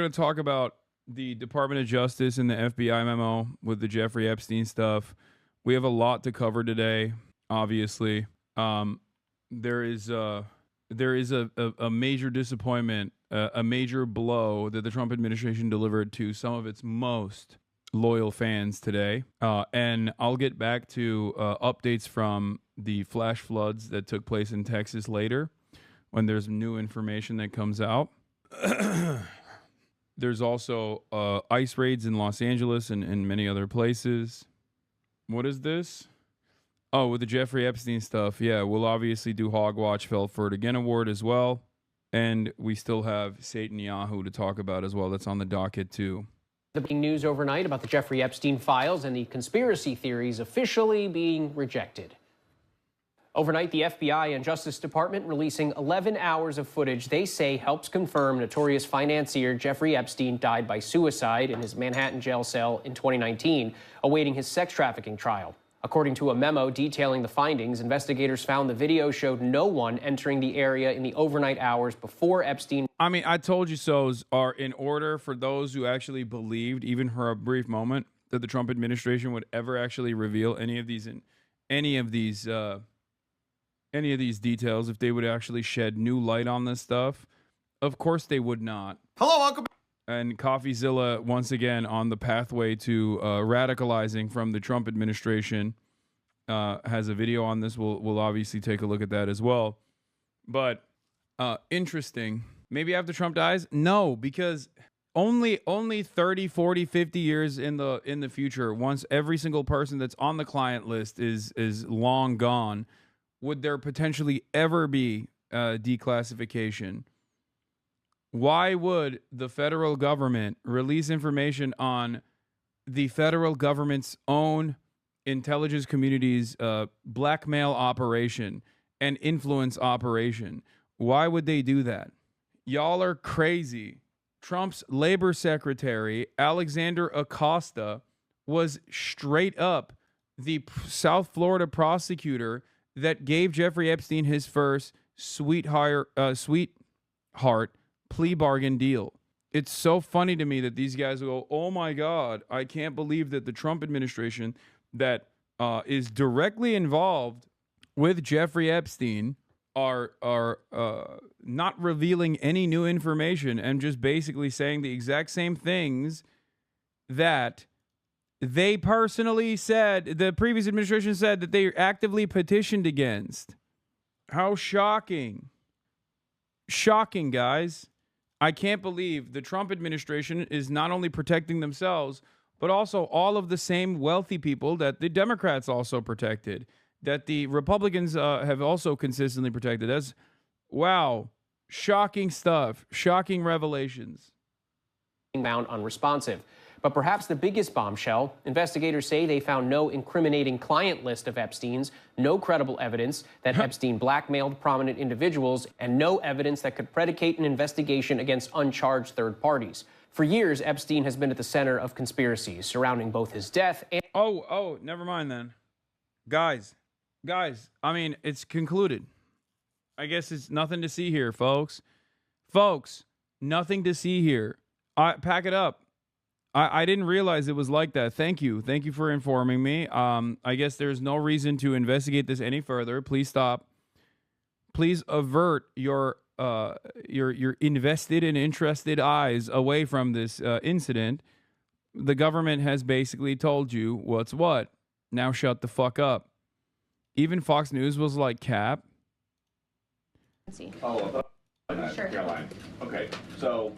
going to talk about the Department of Justice and the FBI memo with the Jeffrey Epstein stuff. We have a lot to cover today, obviously. There is a major disappointment, a major blow that the Trump administration delivered to some of its most loyal fans today. And I'll get back to updates from the flash floods that took place in Texas later when there's new information that comes out. There's also ICE raids in Los Angeles and many other places. What is this? Oh, with the Jeffrey Epstein stuff. Yeah, we'll obviously do Hogwatch fell for it again award as well. And we still have Satan Yahoo to talk about as well. That's on the docket too. The breaking news overnight about the Jeffrey Epstein files and the conspiracy theories officially being rejected. Overnight, the FBI and Justice Department releasing 11 hours of footage they say helps confirm notorious financier Jeffrey Epstein died by suicide in his Manhattan jail cell in 2019, awaiting his sex trafficking trial. According to a memo detailing the findings, investigators found the video showed no one entering the area in the overnight hours before Epstein. I mean, I told you so's are in order for those who actually believed, even for a brief moment, that the Trump administration would ever actually reveal any of these details, if they would actually shed new light on this stuff. Of course they would not. Hello, welcome. And CoffeeZilla, once again, on the pathway to radicalizing from the Trump administration, has a video on this. We'll obviously take a look at that as well. But interesting. Maybe after Trump dies? No, because only 30, 40, 50 years in the future, once every single person that's on the client list is long gone, would there potentially ever be declassification? Why would the federal government release information on the federal government's own intelligence community's blackmail operation and influence operation? Why would they do that? Y'all are crazy. Trump's labor secretary, Alexander Acosta, was straight up the South Florida prosecutor that gave Jeffrey Epstein his first sweetheart plea bargain deal. It's so funny to me that these guys go, oh my God, I can't believe that the Trump administration that is directly involved with Jeffrey Epstein are not revealing any new information and just basically saying the exact same things that they personally said, the previous administration said that they actively petitioned against. How shocking. Shocking, guys. I can't believe the Trump administration is not only protecting themselves, but also all of the same wealthy people that the Democrats also protected, that the Republicans have also consistently protected. That's, wow, shocking stuff, shocking revelations. Found unresponsive. But perhaps the biggest bombshell, investigators say they found no incriminating client list of Epstein's, no credible evidence that Epstein blackmailed prominent individuals, and no evidence that could predicate an investigation against uncharged third parties. For years, Epstein has been at the center of conspiracies surrounding both his death and... Oh, never mind then. Guys, I mean, it's concluded. I guess it's nothing to see here, folks. Folks, nothing to see here. Pack it up. I didn't realize it was like that. Thank you. Thank you for informing me. I guess there's no reason to investigate this any further. Please stop. Please avert your invested and interested eyes away from this incident. The government has basically told you what's what. Now shut the fuck up. Even Fox News was like, Cap. Follow up on that, Caroline. Okay, so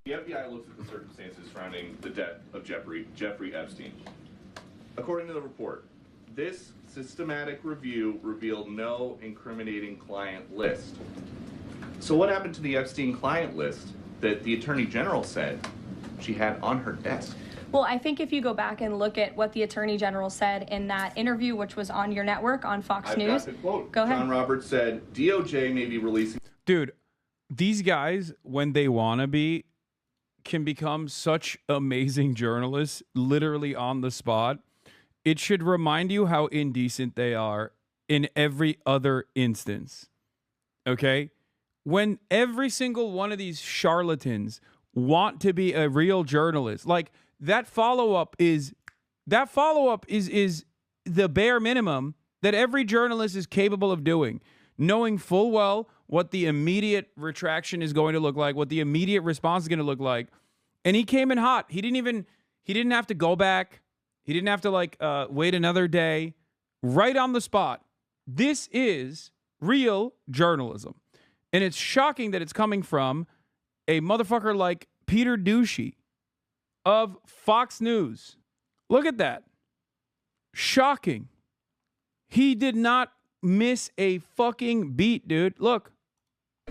the FBI looks at the circumstances surrounding the death of Jeffrey Epstein. According to the report, this systematic review revealed no incriminating client list. So what happened to the Epstein client list that the Attorney General said she had on her desk? Well, I think if you go back and look at what the Attorney General said in that interview, which was on your network on Fox News. Got the quote. Go ahead. John Roberts said, DOJ may be releasing... Dude, these guys, when they want to be, can become such amazing journalists, literally on the spot. It should remind you how indecent they are in every other instance. Okay? When every single one of these charlatans want to be a real journalist. Like that follow-up is the bare minimum that every journalist is capable of doing, knowing full well what the immediate retraction is going to look like, what the immediate response is going to look like. And he came in hot. He didn't have to go back. He didn't have to wait another day. Right on the spot. This is real journalism. And it's shocking that it's coming from a motherfucker like Peter Ducey of Fox News. Look at that. Shocking. He did not miss a fucking beat, dude. Look.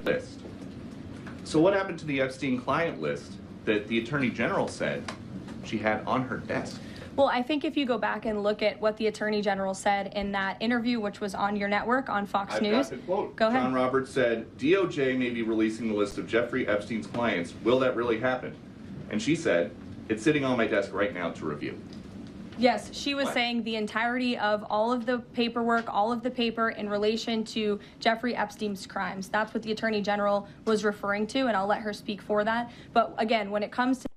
List. So what happened to the Epstein client list that the Attorney General said she had on her desk? Well, I think if you go back and look at what the Attorney General said in that interview, which was on your network on Fox News. Got the quote. Go ahead. John Roberts said, DOJ may be releasing the list of Jeffrey Epstein's clients. Will that really happen? And she said, it's sitting on my desk right now to review. Yes, she was saying the entirety of all of the paperwork, all of the paper in relation to Jeffrey Epstein's crimes. That's what the Attorney General was referring to, and I'll let her speak for that. But again, when it comes to...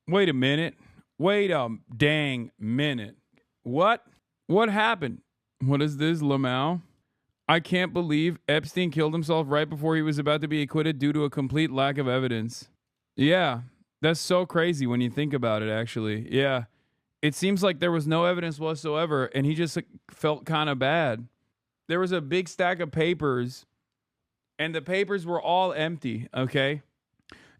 Wait a minute. Wait a dang minute. What? What happened? What is this, Lamau? I can't believe Epstein killed himself right before he was about to be acquitted due to a complete lack of evidence. Yeah, that's so crazy when you think about it, actually. Yeah, it seems like there was no evidence whatsoever, and he just felt kind of bad. There was a big stack of papers, and the papers were all empty, okay?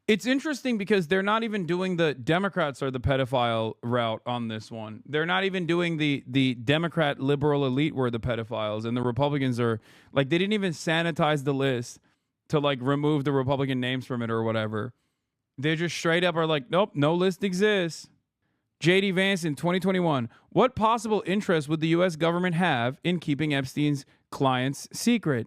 It's interesting because they're not even doing the Democrats are the pedophile route on this one. They're not even doing the Democrat liberal elite were the pedophiles, and the Republicans are like, they didn't even sanitize the list to like remove the Republican names from it or whatever. They just straight up are like, nope, no list exists. JD Vance in 2021. What possible interest would the U.S. government have in keeping Epstein's clients secret? ...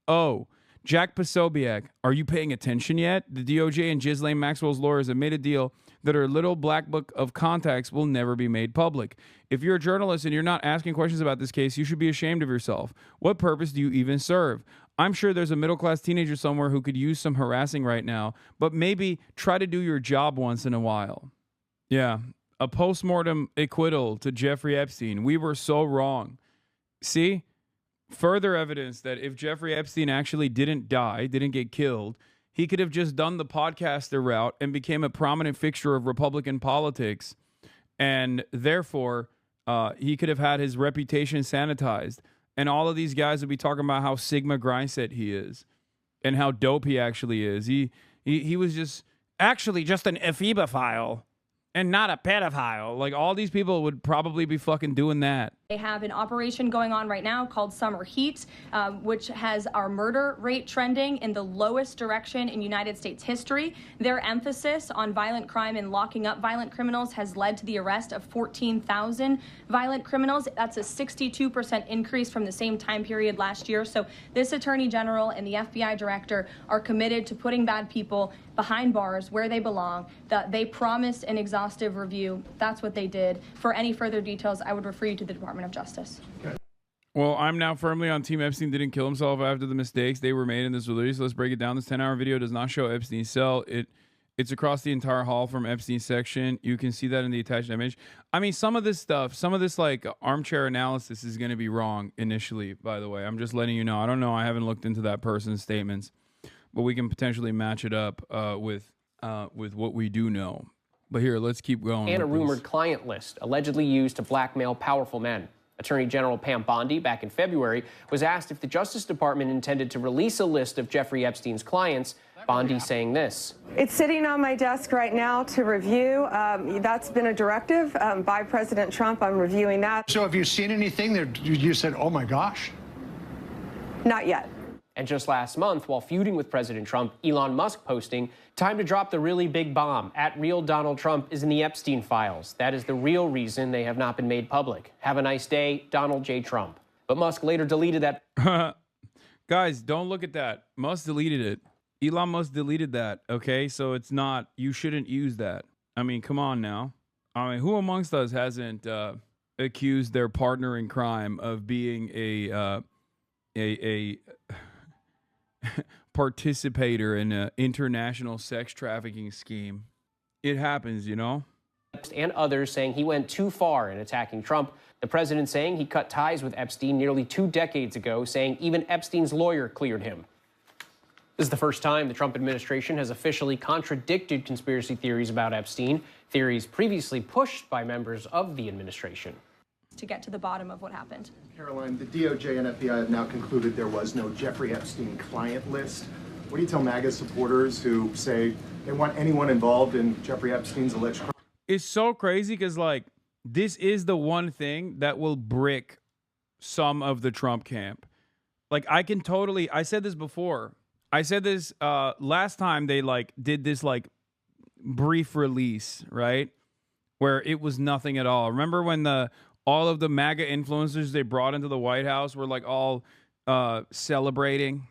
Oh. Jack Posobiec, are you paying attention yet? The DOJ and Ghislaine Maxwell's lawyers have made a deal that her little black book of contacts will never be made public. If you're a journalist and you're not asking questions about this case, you should be ashamed of yourself. What purpose do you even serve? I'm sure there's a middle-class teenager somewhere who could use some harassing right now, but maybe try to do your job once in a while. Yeah, a postmortem acquittal to Jeffrey Epstein. We were so wrong. See? Further evidence that if Jeffrey Epstein actually didn't die, didn't get killed, he could have just done the podcaster route and became a prominent fixture of Republican politics. And therefore, he could have had his reputation sanitized. And all of these guys would be talking about how Sigma Grindset he is and how dope he actually is. He was just actually just an ephebophile and not a pedophile. Like all these people would probably be fucking doing that. They have an operation going on right now called Summer Heat, which has our murder rate trending in the lowest direction in United States history. Their emphasis on violent crime and locking up violent criminals has led to the arrest of 14,000 violent criminals. That's a 62% increase from the same time period last year. So this Attorney General and the FBI Director are committed to putting bad people behind bars where they belong. They promised an exhaustive review. That's what they did. For any further details, I would refer you to the Department of Justice. Well, I'm now firmly on Team Epstein didn't kill himself after the mistakes they were made in this release. Let's break it down. This 10-hour video does not show Epstein's cell. It's across the entire hall from Epstein's section. You can see that in the attached image. I mean, some of this stuff, some of this like armchair analysis is going to be wrong initially, by the way. I'm just letting you know. I don't know. I haven't looked into that person's statements, but we can potentially match it up with what we do know. But here, let's keep going. And a rumored client list allegedly used to blackmail powerful men. Attorney General Pam Bondi, back in February, was asked if the Justice Department intended to release a list of Jeffrey Epstein's clients. Bondi saying this. It's sitting on my desk right now to review. That's been a directive by President Trump. I'm reviewing that. So have you seen anything that you said, oh my gosh? Not yet. And just last month, while feuding with President Trump, Elon Musk posting, time to drop the really big bomb. At real Donald Trump is in the Epstein files. That is the real reason they have not been made public. Have a nice day, Donald J. Trump. But Musk later deleted that. Guys, don't look at that. Musk deleted it. Elon Musk deleted that, okay? So it's not, you shouldn't use that. I mean, come on now. I mean, who amongst us hasn't accused their partner in crime of being a participator in an international sex trafficking scheme. It happens, you know? And others saying he went too far in attacking Trump. The president saying he cut ties with Epstein nearly 2 decades ago, saying even Epstein's lawyer cleared him. This is the first time the Trump administration has officially contradicted conspiracy theories about Epstein, theories previously pushed by members of the administration. To get to the bottom of what happened. Caroline, the DOJ and FBI have now concluded there was no Jeffrey Epstein client list. What do you tell MAGA supporters who say they want anyone involved in Jeffrey Epstein's alleged crime? It's so crazy because, like, this is the one thing that will brick some of the Trump camp. Like, I said this before. I said this last time they, like, did this, like, brief release, right? Where it was nothing at all. Remember when all of the MAGA influencers they brought into the White House were, like, all celebrating?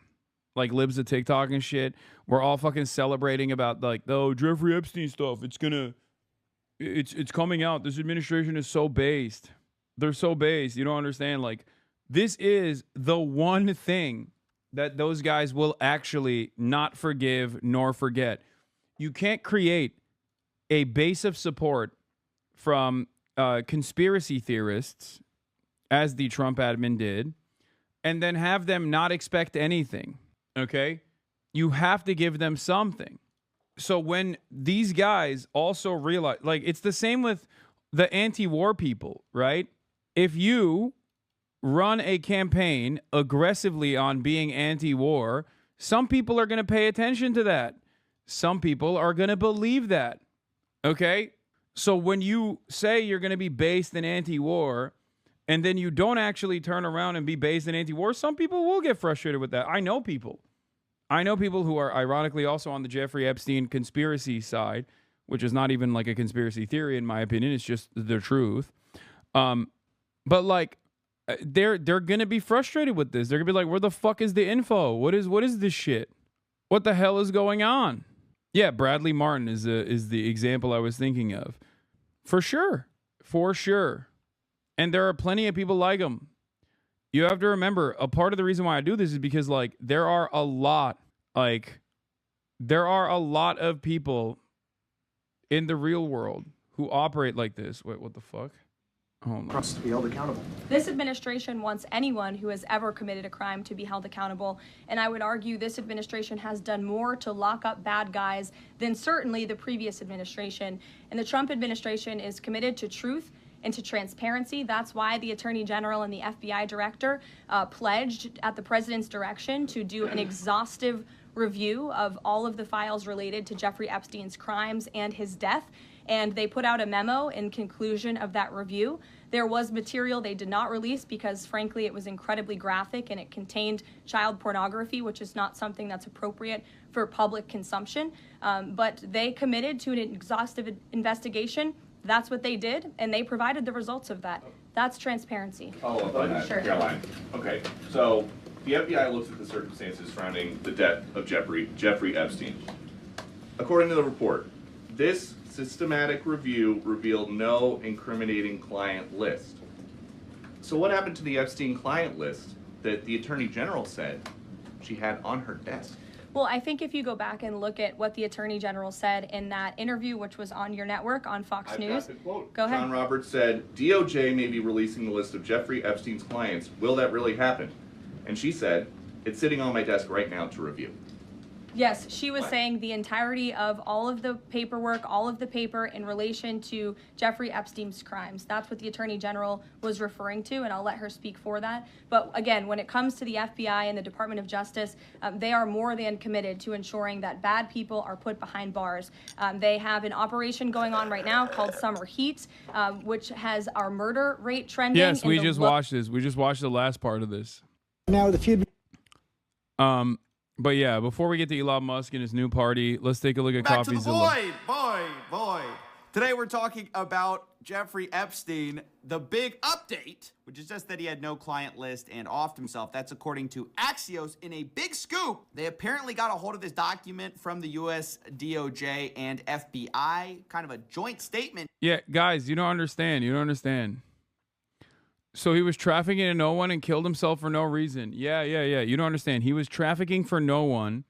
Like, libs of TikTok and shit. We're all fucking celebrating about, like, oh, Jeffrey Epstein stuff. It's coming out. This administration is so based. They're so based. You don't understand. Like, this is the one thing that those guys will actually not forgive nor forget. You can't create a base of support from conspiracy theorists, as the Trump admin did, and then have them not expect anything. Okay? You have to give them something. So when these guys also realize, like, it's the same with the anti-war people, right? If you run a campaign aggressively on being anti-war, some people are going to pay attention to that. Some people are going to believe that. Okay? So when you say you're going to be based in anti-war, and then you don't actually turn around and be based in anti-war, some people will get frustrated with that. I know people who are ironically also on the Jeffrey Epstein conspiracy side, which is not even like a conspiracy theory in my opinion. It's just the truth. But like, they're gonna be frustrated with this. They're gonna be like, "Where the fuck is the info? What is this shit? What the hell is going on?" Yeah, Bradley Martin is the example I was thinking of, for sure. And there are plenty of people like him. You have to remember, a part of the reason why I do this is because, like, there are a lot of people in the real world who operate like this. Wait, what the fuck? Hold on. To be held accountable. This administration wants anyone who has ever committed a crime to be held accountable, and I would argue this administration has done more to lock up bad guys than certainly the previous administration. And the Trump administration is committed to truth and to transparency. That's why the Attorney General and the FBI Director pledged at the President's direction to do an exhaustive review of all of the files related to Jeffrey Epstein's crimes and his death. And they put out a memo in conclusion of that review. There was material they did not release because, frankly, it was incredibly graphic and it contained child pornography, which is not something that's appropriate for public consumption. But they committed to an exhaustive investigation. That's what they did, and they provided the results of that. That's transparency. Follow up on that, Sure. Caroline. Okay, so the FBI looks at the circumstances surrounding the death of Jeffrey Epstein. According to the report, this systematic review revealed no incriminating client list. So what happened to the Epstein client list that the Attorney General said she had on her desk? Well, I think if you go back and look at what the Attorney General said in that interview, which was on your network on Fox News. Got the quote. Go ahead. John Roberts said, DOJ may be releasing the list of Jeffrey Epstein's clients. Will that really happen? And she said, it's sitting on my desk right now to review. Yes, she was saying the entirety of all of the paperwork, all of the paper in relation to Jeffrey Epstein's crimes. That's what the Attorney General was referring to, and I'll let her speak for that. But again, when it comes to the FBI and the Department of Justice, they are more than committed to ensuring that bad people are put behind bars. They have an operation going on right now called Summer Heat, which has our murder rate trending. Yes, we just watched this. We just watched the last part of this. Now the feud. But yeah, before we get to Elon Musk and his new party, let's take a look at Back to the CoffeeZilla. void. Today we're talking about Jeffrey Epstein. The big update, which is just that he had no client list and offed himself. That's according to Axios. In a big scoop, they apparently got a hold of this document from the US DOJ and FBI, kind of a joint statement. Yeah, guys, you don't understand. So he was trafficking in no one and killed himself for no reason. Yeah. You don't understand. He was trafficking for no one,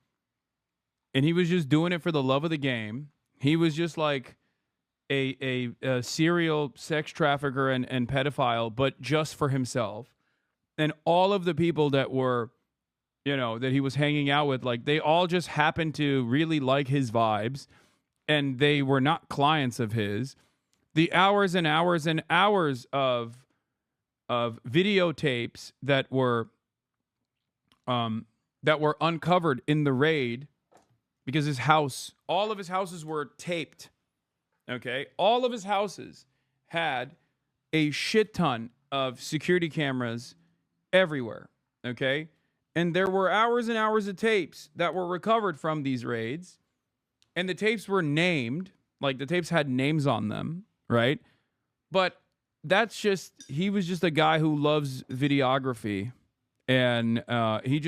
and he was just doing it for the love of the game. He was just like a serial sex trafficker and pedophile, but just for himself. And all of the people that were, that he was hanging out with, like, they all just happened to really like his vibes, and they were not clients of his. The hours and hours and hours of videotapes that were uncovered in the raid, because all of his houses were taped. Okay, all of his houses had a shit ton of security cameras everywhere. Okay, and there were hours and hours of tapes that were recovered from these raids, and the tapes were named, like the tapes had names on them, right? But he was just a guy who loves videography, and he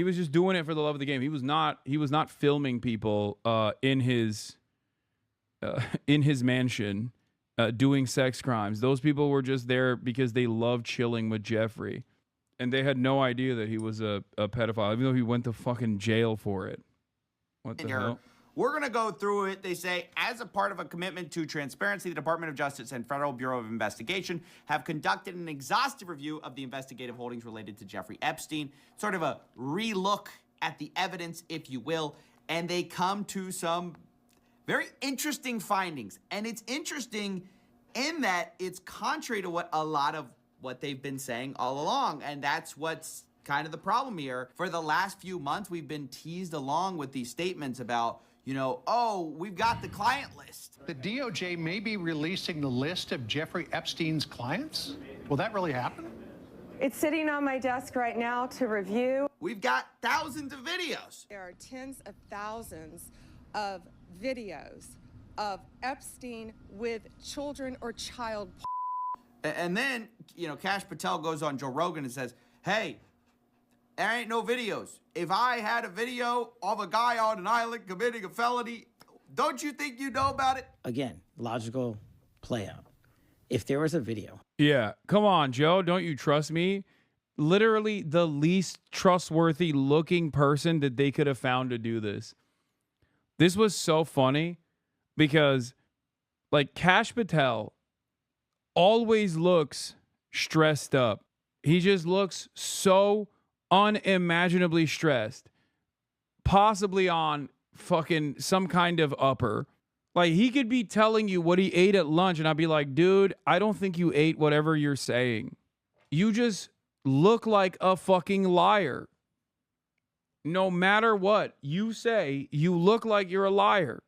was just doing it for the love of the game. He was not filming people in his mansion doing sex crimes. Those people were just there because they loved chilling with Jeffrey, and they had no idea that he was a pedophile, even though he went to fucking jail for it. What the hell? We're going to go through it. They say, as a part of a commitment to transparency, the Department of Justice and Federal Bureau of Investigation have conducted an exhaustive review of the investigative holdings related to Jeffrey Epstein, sort of a relook at the evidence, if you will, and they come to some very interesting findings. And it's interesting in that it's contrary to what a lot of what they've been saying all along, and that's what's kind of the problem here. For the last few months, we've been teased along with these statements about, we've got the client list. The DOJ may be releasing the list of Jeffrey Epstein's clients? Will that really happen? It's sitting on my desk right now to review. We've got thousands of videos. There are tens of thousands of videos of Epstein with children or child. And then, Kash Patel goes on Joe Rogan and says, hey, there ain't no videos. If I had a video of a guy on an island committing a felony, don't you think you know about it? Again, logical play out. If there was a video. Yeah, come on, Joe. Don't you trust me? Literally the least trustworthy looking person that they could have found to do this. This was so funny because, like, Kash Patel always looks stressed up. He just looks so unimaginably stressed, possibly on fucking some kind of upper. Like, he could be telling you what he ate at lunch, and I'd be like, dude, I don't think you ate whatever you're saying. You just look like a fucking liar. No matter what you say, you look like you're a liar.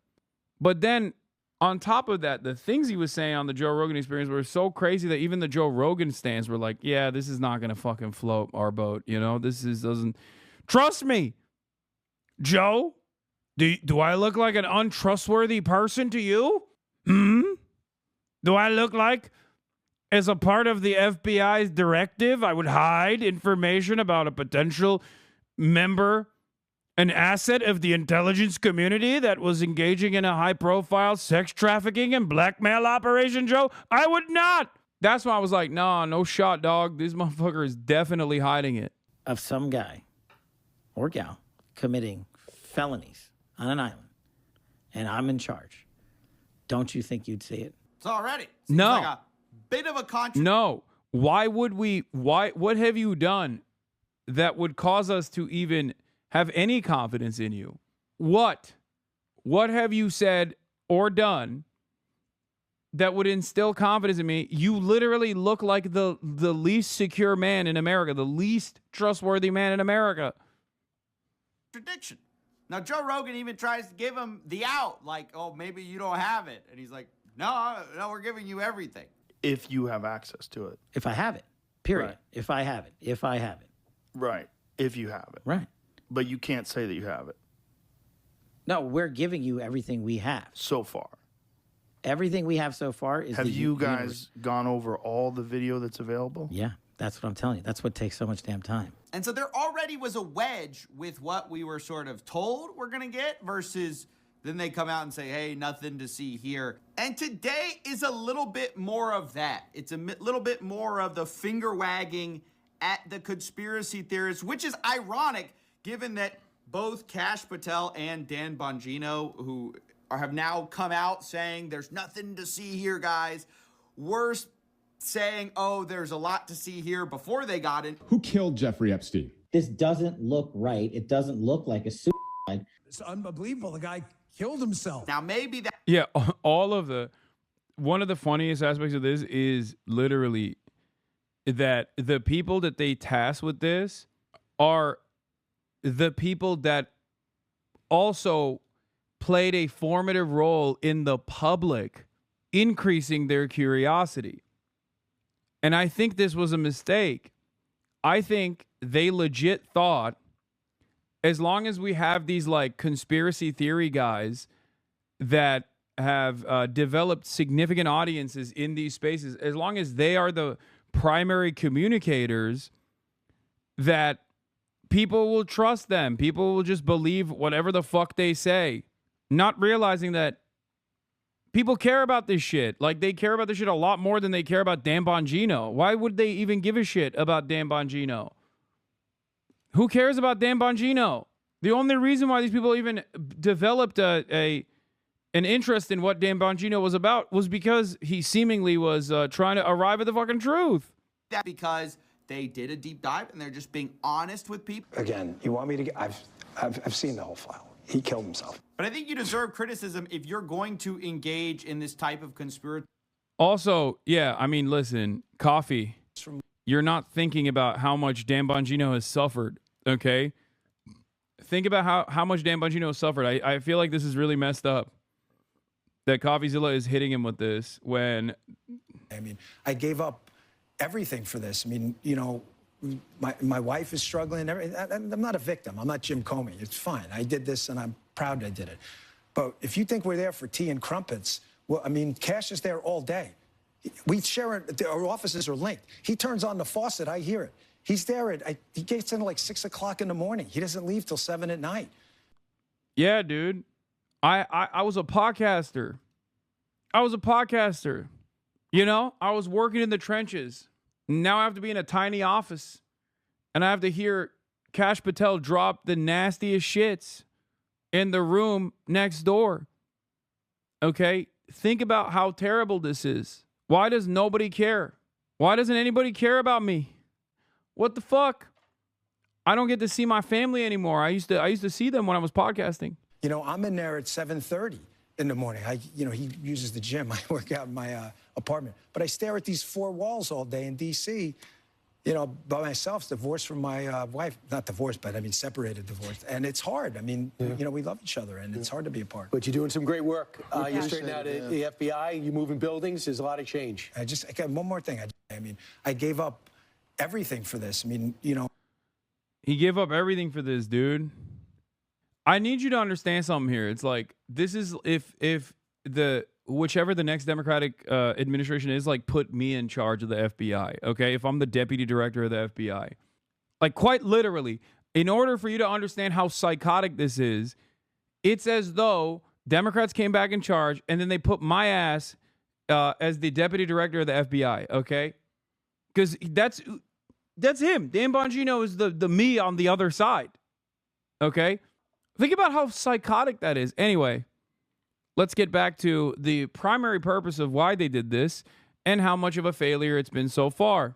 But then, on top of that, the things he was saying on the Joe Rogan Experience were so crazy that even the Joe Rogan stands were like, yeah, this is not going to fucking float our boat. Doesn't trust me. Joe, do I look like an untrustworthy person to you? Do I look like, as a part of the FBI's directive, I would hide information about a potential member, an asset of the intelligence community that was engaging in a high-profile sex trafficking and blackmail operation, Joe? I would not. That's why I was like, nah, no shot, dog. This motherfucker is definitely hiding it. Of some guy or gal committing felonies on an island, and I'm in charge. Don't you think you'd see it? It's already. No. Like a bit of a contradiction. No. Why would we? What have you done that would cause us to even have any confidence in you? What have you said or done that would instill confidence in me? You literally look like the least secure man in America, the least trustworthy man in America. Contradiction. Now, Joe Rogan even tries to give him the out, like, oh, maybe you don't have it. And he's like, no, we're giving you everything. If you have access to it. If I have it, period. Right. If I have it. Right. If you have it. Right. But you can't say that you have it. No, we're giving you everything we have. So far. Everything we have so far is Have you guys gone over all the video that's available? Yeah, that's what I'm telling you. That's what takes so much damn time. And so there already was a wedge with what we were sort of told we're going to get versus Then they come out and say, hey, nothing to see here. And today is a little bit more of that. It's a little bit more of the finger wagging at the conspiracy theorists, which is ironic given that both Kash Patel and Dan Bongino, who have now come out saying there's nothing to see here, guys, were saying, oh, there's a lot to see here before they got in. Who killed Jeffrey Epstein? This doesn't look right. It doesn't look like a suicide. It's unbelievable. The guy killed himself. Now, maybe that. Yeah, one of the funniest aspects of this is literally that the people that they task with this are the people that also played a formative role in the public increasing their curiosity. And I think this was a mistake. I think they legit thought, as long as we have these like conspiracy theory guys that have developed significant audiences in these spaces, as long as they are the primary communicators, that people will trust them. People will just believe whatever the fuck they say, not realizing that people care about this shit. Like, they care about this shit a lot more than they care about Dan Bongino. Why would they even give a shit about Dan Bongino? Who cares about Dan Bongino? The only reason why these people even developed an interest in what Dan Bongino was about was because he seemingly was trying to arrive at the fucking truth. That because they did a deep dive and they're just being honest with people. Again, you want me to get... I've seen the whole file. He killed himself. But I think you deserve criticism if you're going to engage in this type of conspiracy. Also, yeah, I mean, listen, Coffee, you're not thinking about how much Dan Bongino has suffered, okay? Think about how much Dan Bongino has suffered. I feel like this is really messed up that CoffeeZilla is hitting him with this when... I mean, I gave up everything for this. I mean, you know, my wife is struggling. I'm not a victim. I'm not Jim Comey. It's fine. I did this, and I'm proud I did it. But if you think we're there for tea and crumpets, well, I mean, Kash is there all day. We share it. Our offices are linked. He turns on the faucet. I hear it. He's there. He gets in like 6 o'clock in the morning. He doesn't leave till 7 at night. Yeah, dude. I was a podcaster. You know, I was working in the trenches. Now I have to be in a tiny office, and I have to hear Kash Patel drop the nastiest shits in the room next door. Okay? Think about how terrible this is. Why does nobody care? Why doesn't anybody care about me? What the fuck? I don't get to see my family anymore. I used to see them when I was podcasting. You know, I'm in there at 7:30 in the morning. He uses the gym. I work out in my apartment. But I stare at these four walls all day in D.C., you know, by myself, divorced from my wife. Not divorced, but I mean separated, divorced. And it's hard. I mean, you know, we love each other, and it's hard to be apart. But you're doing some great work. You're straightening out the FBI. You're moving buildings. There's a lot of change. I got one more thing. I mean, I gave up everything for this. I mean, you know. He gave up everything for this, dude. I need you to understand something here. It's like, this is if whichever the next Democratic administration is, like, put me in charge of the FBI, okay? If I'm the deputy director of the FBI. Like, quite literally, in order for you to understand how psychotic this is, it's as though Democrats came back in charge and then they put my ass as the deputy director of the FBI, okay? Because that's him. Dan Bongino is the me on the other side, okay? Think about how psychotic that is. Anyway, let's get back to the primary purpose of why they did this and how much of a failure it's been so far.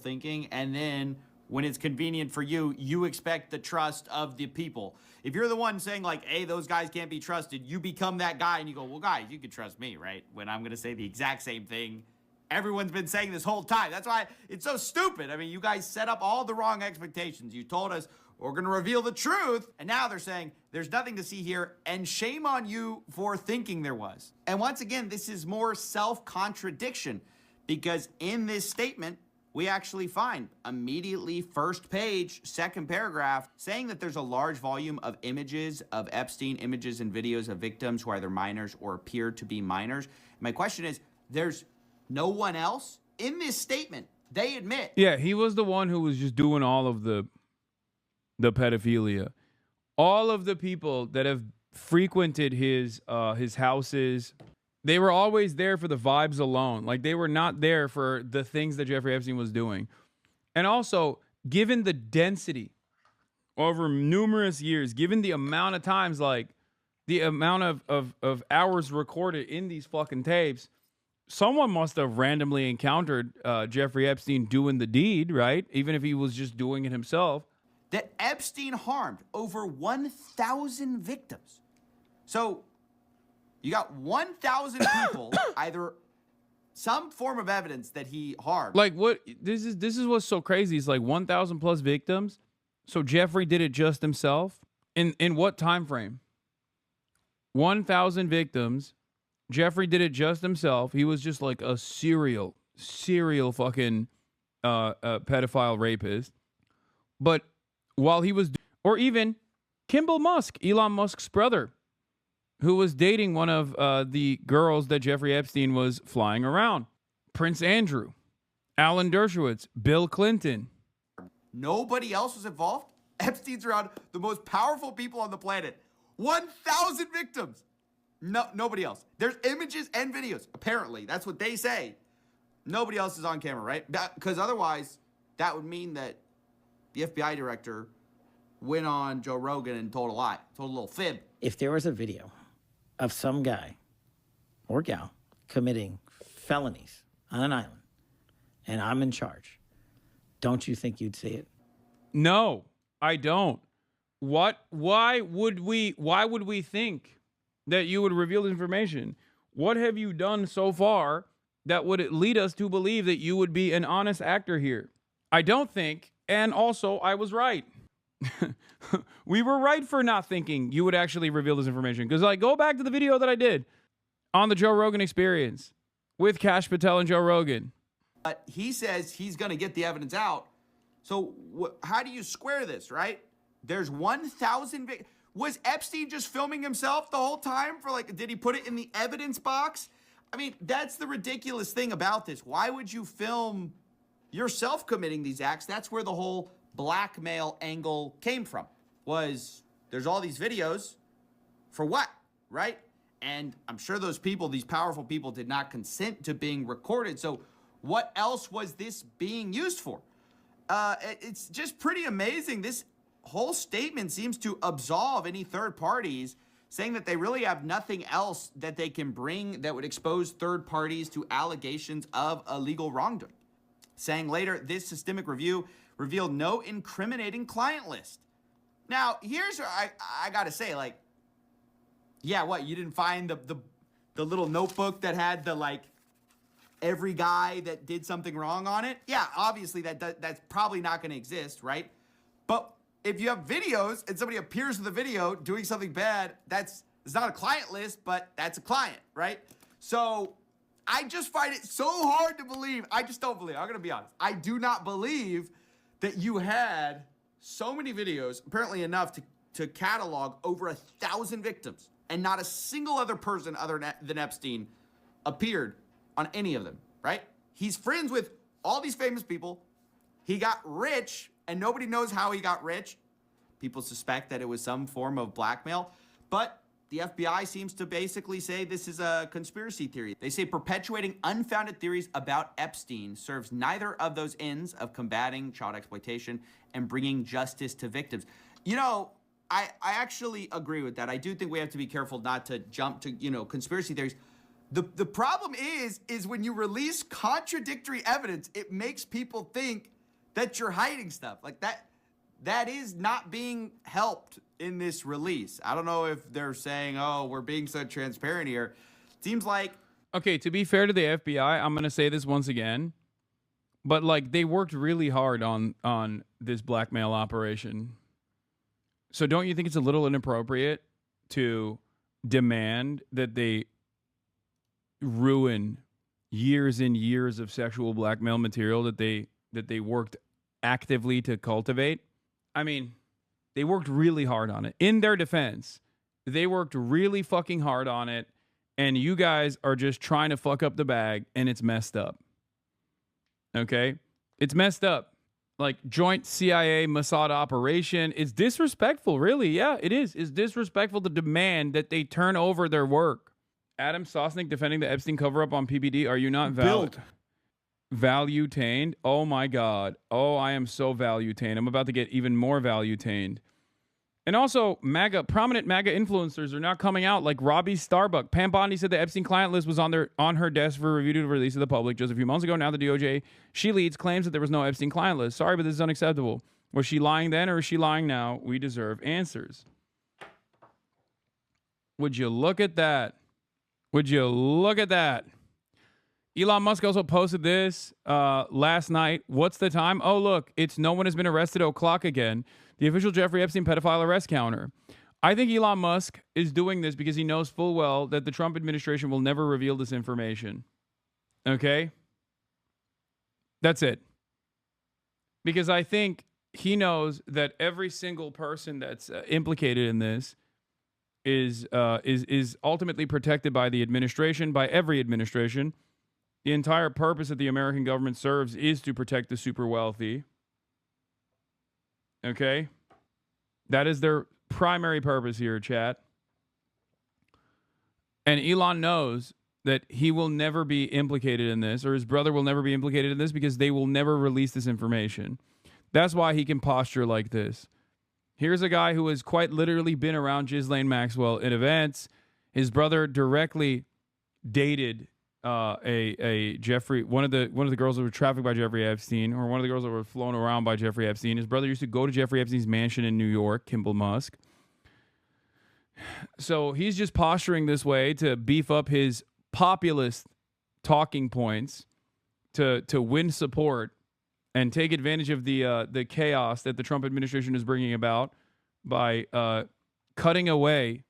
Thinking, and then when it's convenient for you, you expect the trust of the people. If you're the one saying, like, hey, those guys can't be trusted, you become that guy and you go, well, guys, you can trust me, right? When I'm going to say the exact same thing everyone's been saying this whole time. That's why it's so stupid. I mean, you guys set up all the wrong expectations. You told us we're going to reveal the truth, and now they're saying there's nothing to see here, and shame on you for thinking there was. And once again, this is more self-contradiction, because in this statement, we actually find immediately first page, second paragraph, saying that there's a large volume of images of Epstein, images and videos of victims who are either minors or appear to be minors. My question is, there's no one else in this statement. They admit. Yeah, he was the one who was just doing all of the pedophilia. All of the people that have frequented his houses. They were always there for the vibes alone. Like, they were not there for the things that Jeffrey Epstein was doing. And also, given the density over numerous years, given the amount of times, like the amount of hours recorded in these fucking tapes, someone must have randomly encountered Jeffrey Epstein doing the deed, right? Even if he was just doing it himself. That Epstein harmed over 1,000 victims. So you got 1,000 people, either some form of evidence that he harmed. Like, what this is what's so crazy. It's like 1,000 plus victims. So Jeffrey did it just himself. In what time frame? 1,000 victims. Jeffrey did it just himself. He was just like a serial fucking pedophile rapist. But while he was, or even Kimball Musk, Elon Musk's brother, who was dating one of the girls that Jeffrey Epstein was flying around. Prince Andrew, Alan Dershowitz, Bill Clinton. Nobody else was involved? Epstein's around the most powerful people on the planet. 1,000 victims. No, nobody else. There's images and videos. Apparently, that's what they say. Nobody else is on camera, right? Because otherwise, that would mean that the FBI director went on Joe Rogan and told a lie, told a little fib. If there was a video of some guy or gal committing felonies on an island and I'm in charge, don't you think you'd see it? No, I don't. Why would we think that you would reveal this information? What have you done so far that would lead us to believe that you would be an honest actor here? I don't think, and also I was right. We were right for not thinking you would actually reveal this information. Because, like, go back to the video that I did on the Joe Rogan Experience with Kash Patel and Joe Rogan. But he says he's going to get the evidence out. So how do you square this, right? There's 1,000. Was Epstein just filming himself the whole time? Did he put it in the evidence box? I mean, that's the ridiculous thing about this. Why would you film yourself committing these acts? That's where the whole blackmail angle came from. There's all these videos for what, right? And I'm sure those people, these powerful people, did not consent to being recorded. So what else was this being used for? It's just pretty amazing. This whole statement seems to absolve any third parties, saying that they really have nothing else that they can bring that would expose third parties to allegations of illegal wrongdoing. Saying later, this systemic review revealed no incriminating client list. Now, here's where I gotta say, like, yeah, what, you didn't find the little notebook that had the, every guy that did something wrong on it? Yeah, obviously that's probably not gonna exist, right? But if you have videos and somebody appears in the video doing something bad, it's not a client list, but that's a client, right? So I just find it so hard to believe. I just don't believe. I'm gonna be honest. I do not believe that you had so many videos, apparently enough to catalog over 1,000 victims, and not a single other person other than Epstein appeared on any of them, right? He's friends with all these famous people. He got rich, and nobody knows how he got rich. People suspect that it was some form of blackmail, but the FBI seems to basically say this is a conspiracy theory. They say perpetuating unfounded theories about Epstein serves neither of those ends of combating child exploitation and bringing justice to victims. You know, I actually agree with that. I do think we have to be careful not to jump to, conspiracy theories. The problem is when you release contradictory evidence, it makes people think that you're hiding stuff. Like that is not being helped in this release. I don't know if they're saying, oh, we're being so transparent here. Seems like... Okay, to be fair to the FBI, I'm going to say this once again, but they worked really hard on this blackmail operation. So don't you think it's a little inappropriate to demand that they ruin years and years of sexual blackmail material that they worked actively to cultivate? I mean, they worked really hard on it. In their defense, they worked really fucking hard on it, and you guys are just trying to fuck up the bag, and it's messed up. Okay? It's messed up. like joint CIA Mossad operation. It's disrespectful, really. Yeah, it is. It's disrespectful to demand that they turn over their work. Adam Sosnick defending the Epstein cover-up on PBD. Are you not value-tained? Oh, my God. Oh, I am so value-tained. I'm about to get even more value-tained. And also, prominent MAGA influencers are now coming out, like Robbie Starbuck. Pam Bondi said the Epstein client list was on her desk for review to release to the public just a few months ago. Now the DOJ she leads claims that there was no Epstein client list. Sorry, but this is unacceptable. Was she lying then or is she lying now? We deserve answers. Would you look at that? Would you look at that? Elon Musk also posted this last night. What's the time? Oh, look, it's no one has been arrested o'clock again. The official Jeffrey Epstein pedophile arrest counter. I think Elon Musk is doing this because he knows full well that the Trump administration will never reveal this information. Okay? That's it. Because I think he knows that every single person that's implicated in this is ultimately protected by the administration, by every administration. The entire purpose that the American government serves is to protect the super wealthy. Okay? That is their primary purpose here, chat. And Elon knows that he will never be implicated in this, or his brother will never be implicated in this, because they will never release this information. That's why he can posture like this. Here's a guy who has quite literally been around Ghislaine Maxwell in events. His brother directly dated a Jeffrey, one of the girls that were trafficked by Jeffrey Epstein, or one of the girls that were flown around by Jeffrey Epstein. His brother used to go to Jeffrey Epstein's mansion in New York, Kimball Musk. So he's just posturing this way to beef up his populist talking points to win support and take advantage of the chaos that the Trump administration is bringing about by cutting away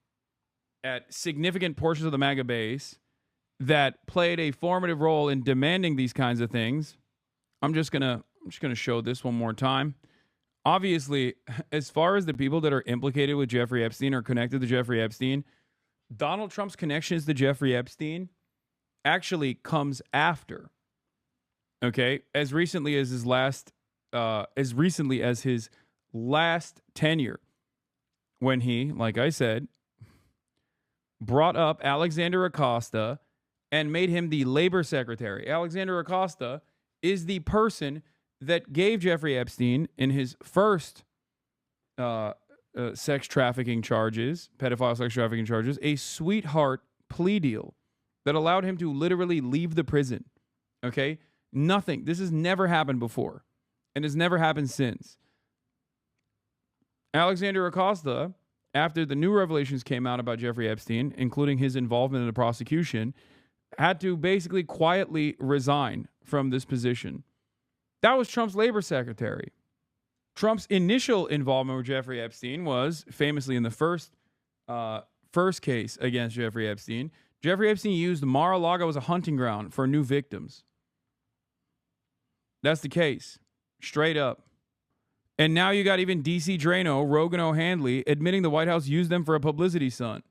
at significant portions of the MAGA base that played a formative role in demanding these kinds of things. I'm just gonna show this one more time. Obviously, as far as the people that are implicated with Jeffrey Epstein or connected to Jeffrey Epstein, Donald Trump's connections to Jeffrey Epstein actually comes after. Okay, as recently as his last tenure, when he, like I said, brought up Alexander Acosta and made him the labor secretary. Alexander Acosta is the person that gave Jeffrey Epstein, in his first sex trafficking charges, pedophile sex trafficking charges, a sweetheart plea deal that allowed him to literally leave the prison. Okay? Nothing. This has never happened before and has never happened since. Alexander Acosta, after the new revelations came out about Jeffrey Epstein, including his involvement in the prosecution, had to basically quietly resign from this position. That was Trump's labor secretary. Trump's initial involvement with Jeffrey Epstein was famously in the first case against Jeffrey Epstein. Jeffrey Epstein used Mar-a-Lago as a hunting ground for new victims. That's the case. Straight up. And now you got even DC Drano, Rogan O'Handley, admitting the White House used them for a publicity stunt.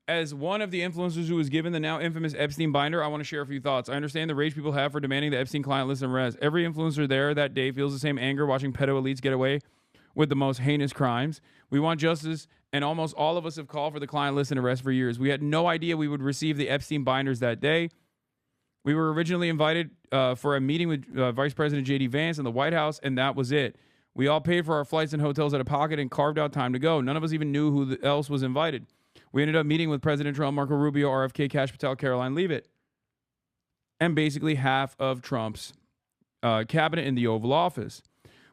As one of the influencers who was given the now infamous Epstein binder, I want to share a few thoughts. I understand the rage people have for demanding the Epstein client list and arrest. Every influencer there that day feels the same anger watching pedo elites get away with the most heinous crimes. We want justice, and almost all of us have called for the client list and arrest for years. We had no idea we would receive the Epstein binders that day. We were originally invited for a meeting with Vice President J.D. Vance in the White House, and that was it. We all paid for our flights and hotels out of pocket and carved out time to go. None of us even knew who else was invited. We ended up meeting with President Trump, Marco Rubio, RFK, Kash Patel, Caroline Leavitt, and basically half of Trump's cabinet in the Oval Office.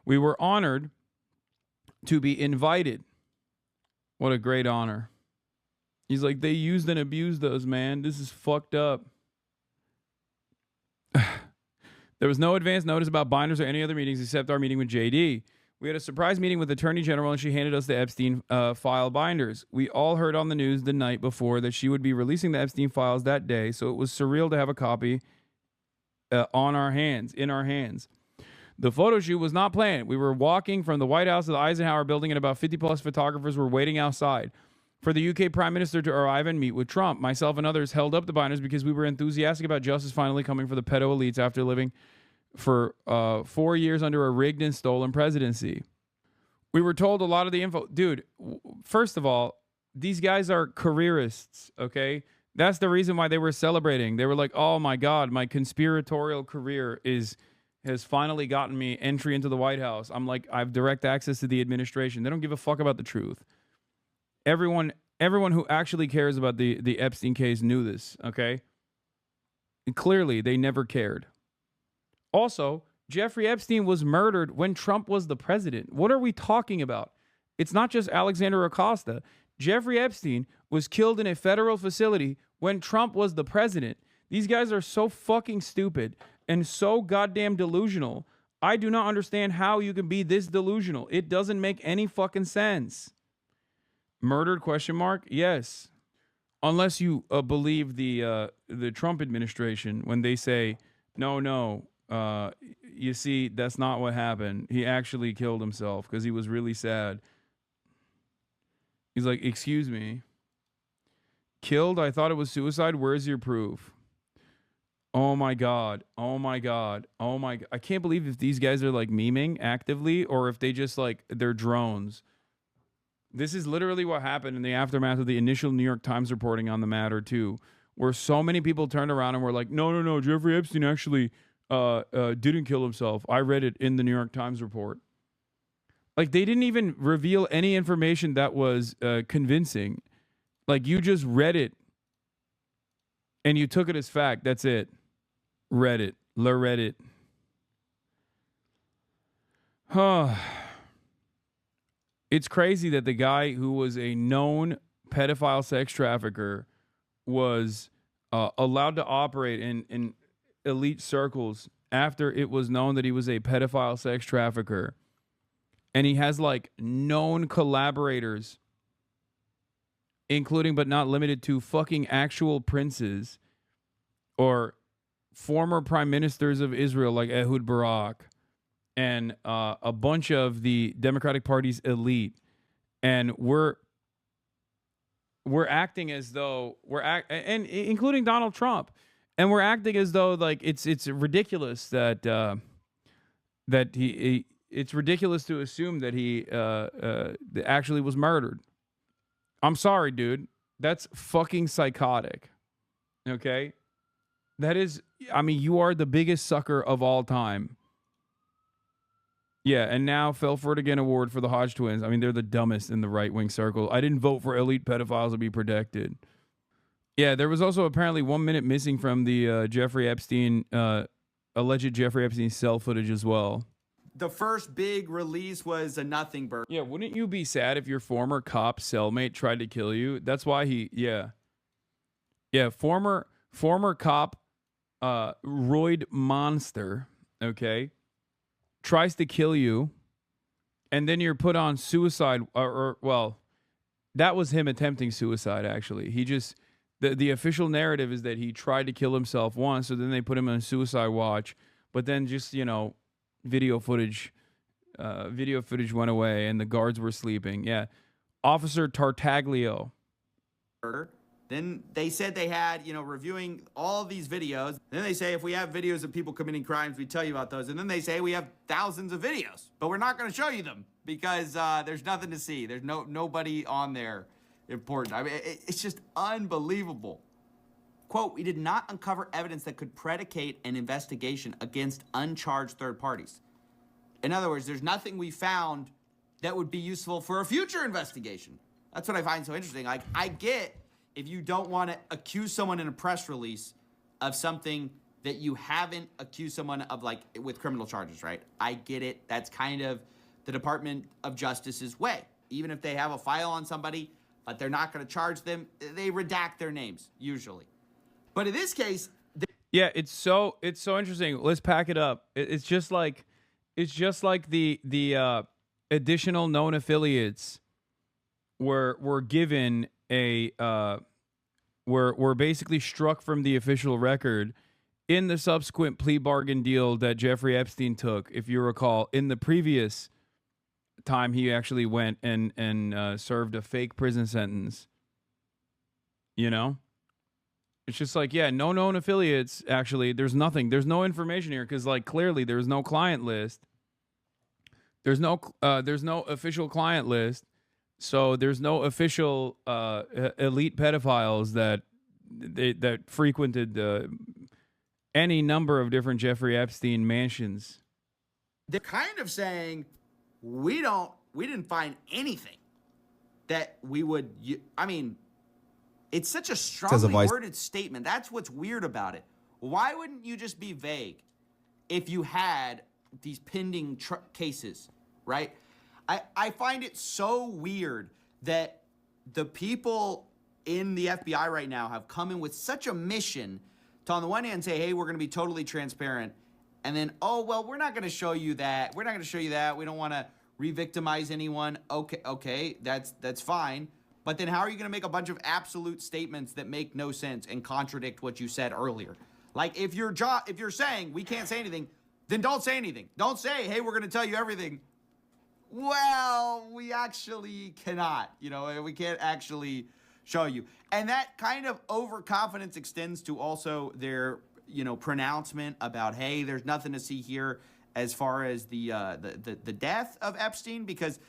We were honored to be invited. What a great honor. He's like, they used and abused us, man. This is fucked up. There was no advance notice about binders or any other meetings except our meeting with JD. We had a surprise meeting with the Attorney General, and she handed us the Epstein file binders. We all heard on the news the night before that she would be releasing the Epstein files that day, so it was surreal to have a copy in our hands. The photo shoot was not planned. We were walking from the White House to the Eisenhower building, and about 50-plus photographers were waiting outside for the UK Prime Minister to arrive and meet with Trump. Myself and others held up the binders because we were enthusiastic about justice finally coming for the pedo elites after living for 4 years under a rigged and stolen presidency. We were told a lot of the info. Dude, first of all, these guys are careerists, okay? That's the reason why they were celebrating. They were like, oh my God, my conspiratorial career has finally gotten me entry into the White House. I'm like, I have direct access to the administration. They don't give a fuck about the truth. Everyone who actually cares about the Epstein case knew this, okay? And clearly, they never cared. Also, Jeffrey Epstein was murdered when Trump was the president. What are we talking about? It's not just Alexander Acosta. Jeffrey Epstein was killed in a federal facility when Trump was the president. These guys are so fucking stupid and so goddamn delusional. I do not understand how you can be this delusional. It doesn't make any fucking sense. Murdered, question mark? Yes. Unless you believe the Trump administration when they say, no, you see, that's not what happened. He actually killed himself because he was really sad. He's like, excuse me. Killed? I thought it was suicide. Where's your proof? Oh my God. Oh my God. Oh my God. I can't believe if these guys are like memeing actively or if they just like, they're drones. This is literally what happened in the aftermath of the initial New York Times reporting on the matter too, where so many people turned around and were like, no, Jeffrey Epstein actually didn't kill himself. I read it in the New York Times report. Like they didn't even reveal any information that was convincing. Like you just read it and you took it as fact. That's it. Read it. Read it. Huh. It's crazy that the guy who was a known pedophile sex trafficker was allowed to operate in elite circles after it was known that he was a pedophile sex trafficker. And he has like known collaborators, including but not limited to fucking actual princes or former prime ministers of Israel like Ehud Barak. And a bunch of the Democratic Party's elite, and we're acting as though and including Donald Trump, and we're acting as though like it's ridiculous that it's ridiculous to assume that he actually was murdered. I'm sorry, dude. That's fucking psychotic. Okay, that is. I mean, you are the biggest sucker of all time. Yeah, and now fell for it again award for the Hodge twins. I mean, they're the dumbest in the right-wing circle. I didn't vote for elite pedophiles to be protected. Yeah, there was also apparently 1 minute missing from the Jeffrey Epstein, alleged Jeffrey Epstein cell footage as well. The first big release was a nothing burger. Yeah, wouldn't you be sad if your former cop cellmate tried to kill you? That's why former cop, roid monster, okay, tries to kill you, and then you're put on suicide, well, that was him attempting suicide, actually. He just, the official narrative is that he tried to kill himself once, so then they put him on suicide watch, but then just, video footage went away, and the guards were sleeping. Yeah. Officer Tartaglio. Then they said they had, reviewing all these videos. Then they say if we have videos of people committing crimes, we tell you about those. And then they say we have thousands of videos, but we're not going to show you them because there's nothing to see. There's nobody on there important. I mean, it's just unbelievable. Quote, we did not uncover evidence that could predicate an investigation against uncharged third parties. In other words, there's nothing we found that would be useful for a future investigation. That's what I find so interesting. Like, I get if you don't want to accuse someone in a press release of something that you haven't accused someone of, like, with criminal charges, right? I get it. That's kind of the Department of Justice's way. Even if they have a file on somebody, but they're not going to charge them, they redact their names, usually. But in this case... Yeah, it's so interesting. Let's pack it up. It's just like the additional known affiliates were given a... were basically struck from the official record in the subsequent plea bargain deal that Jeffrey Epstein took, if you recall, in the previous time he actually went and served a fake prison sentence. It's just like, yeah, no known affiliates. Actually, there's nothing. There's no information here because, like, clearly there's no client list. There's no official client list. So there's no official elite pedophiles that frequented any number of different Jeffrey Epstein mansions. They're kind of saying we didn't find anything that we would. I mean, it's such a strongly worded statement. That's what's weird about it. Why wouldn't you just be vague if you had these pending cases, right? I find it so weird that the people in the FBI right now have come in with such a mission to, on the one hand, say, hey, we're going to be totally transparent. And then, oh, well, we're not going to show you that. We're not going to show you that. We don't want to re-victimize anyone. Okay, that's fine. But then how are you going to make a bunch of absolute statements that make no sense and contradict what you said earlier? Like, if you're saying we can't say anything, then don't say anything. Don't say, hey, we're going to tell you everything. Well, we actually cannot. You know, we can't actually show you. And that kind of overconfidence extends to also their, you know, pronouncement about, hey, there's nothing to see here as far as the death of Epstein, because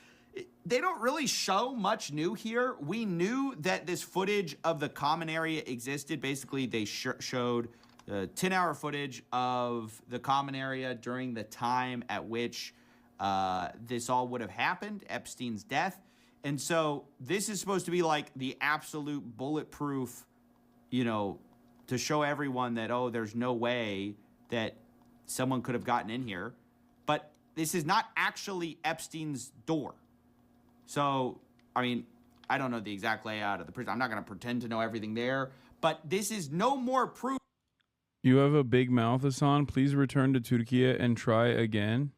they don't really show much new here. We knew that this footage of the common area existed. Basically, they showed 10-hour footage of the common area during the time at which this all would have happened, Epstein's death. And so this is supposed to be like the absolute bulletproof, you know, to show everyone that, oh, there's no way that someone could have gotten in here. But this is not actually Epstein's door. So, I mean, I don't know the exact layout of the prison. I'm not going to pretend to know everything there. But this is no more proof. You have a big mouth, Hasan. Please return to Turkey and try again.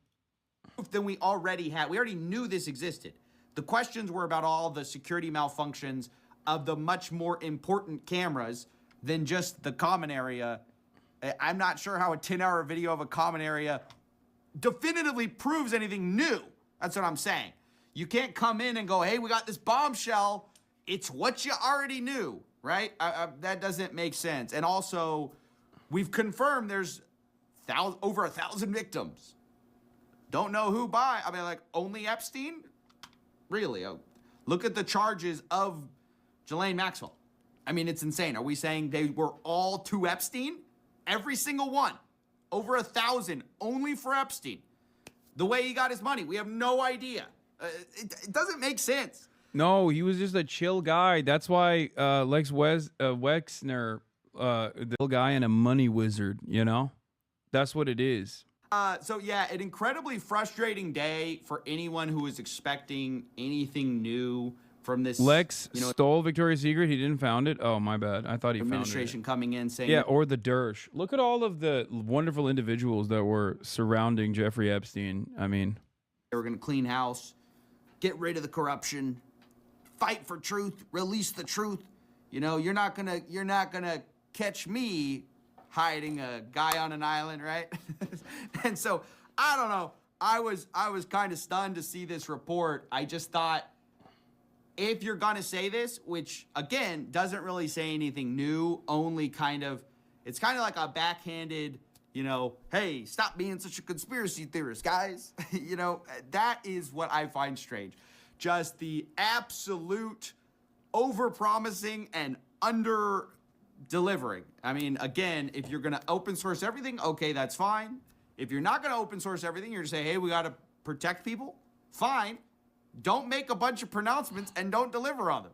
Than we already had. We already knew this existed. The questions were about all the security malfunctions of the much more important cameras than just the common area. I'm not sure how a 10-hour video of a common area definitively proves anything new. That's what I'm saying. You can't come in and go, hey, we got this bombshell. It's what you already knew, right? That doesn't make sense. And also, we've confirmed there's over 1,000 victims. Don't know who by. I mean, like, only Epstein? Really? Look at the charges of Ghislaine Maxwell. I mean, it's insane. Are we saying they were all to Epstein? Every single one. Over 1,000 only for Epstein. The way he got his money, we have no idea. It doesn't make sense. No, he was just a chill guy. That's why Lex Wexner, the guy and a money wizard, you know? That's what it is. So yeah, an incredibly frustrating day for anyone who was expecting anything new from this. Lex stole Victoria's Secret. He didn't found it. Oh, my bad. I thought he found it. Administration coming in saying, yeah, or the Dersh. Look at all of the wonderful individuals that were surrounding Jeffrey Epstein. I mean, they were going to clean house, get rid of the corruption, fight for truth, release the truth. You know, you're not gonna catch me hiding a guy on an island, right? And so, I don't know. I was kind of stunned to see this report. I just thought, if you're gonna say this, which again doesn't really say anything new, only it's kind of like a backhanded, you know, hey, stop being such a conspiracy theorist, guys. You know, that is what I find strange. Just the absolute over-promising and under-delivering. I mean, again, if you're going to open source everything, okay, that's fine. If you're not going to open source everything, you're going to say, hey, we got to protect people, fine. Don't make a bunch of pronouncements and don't deliver on them.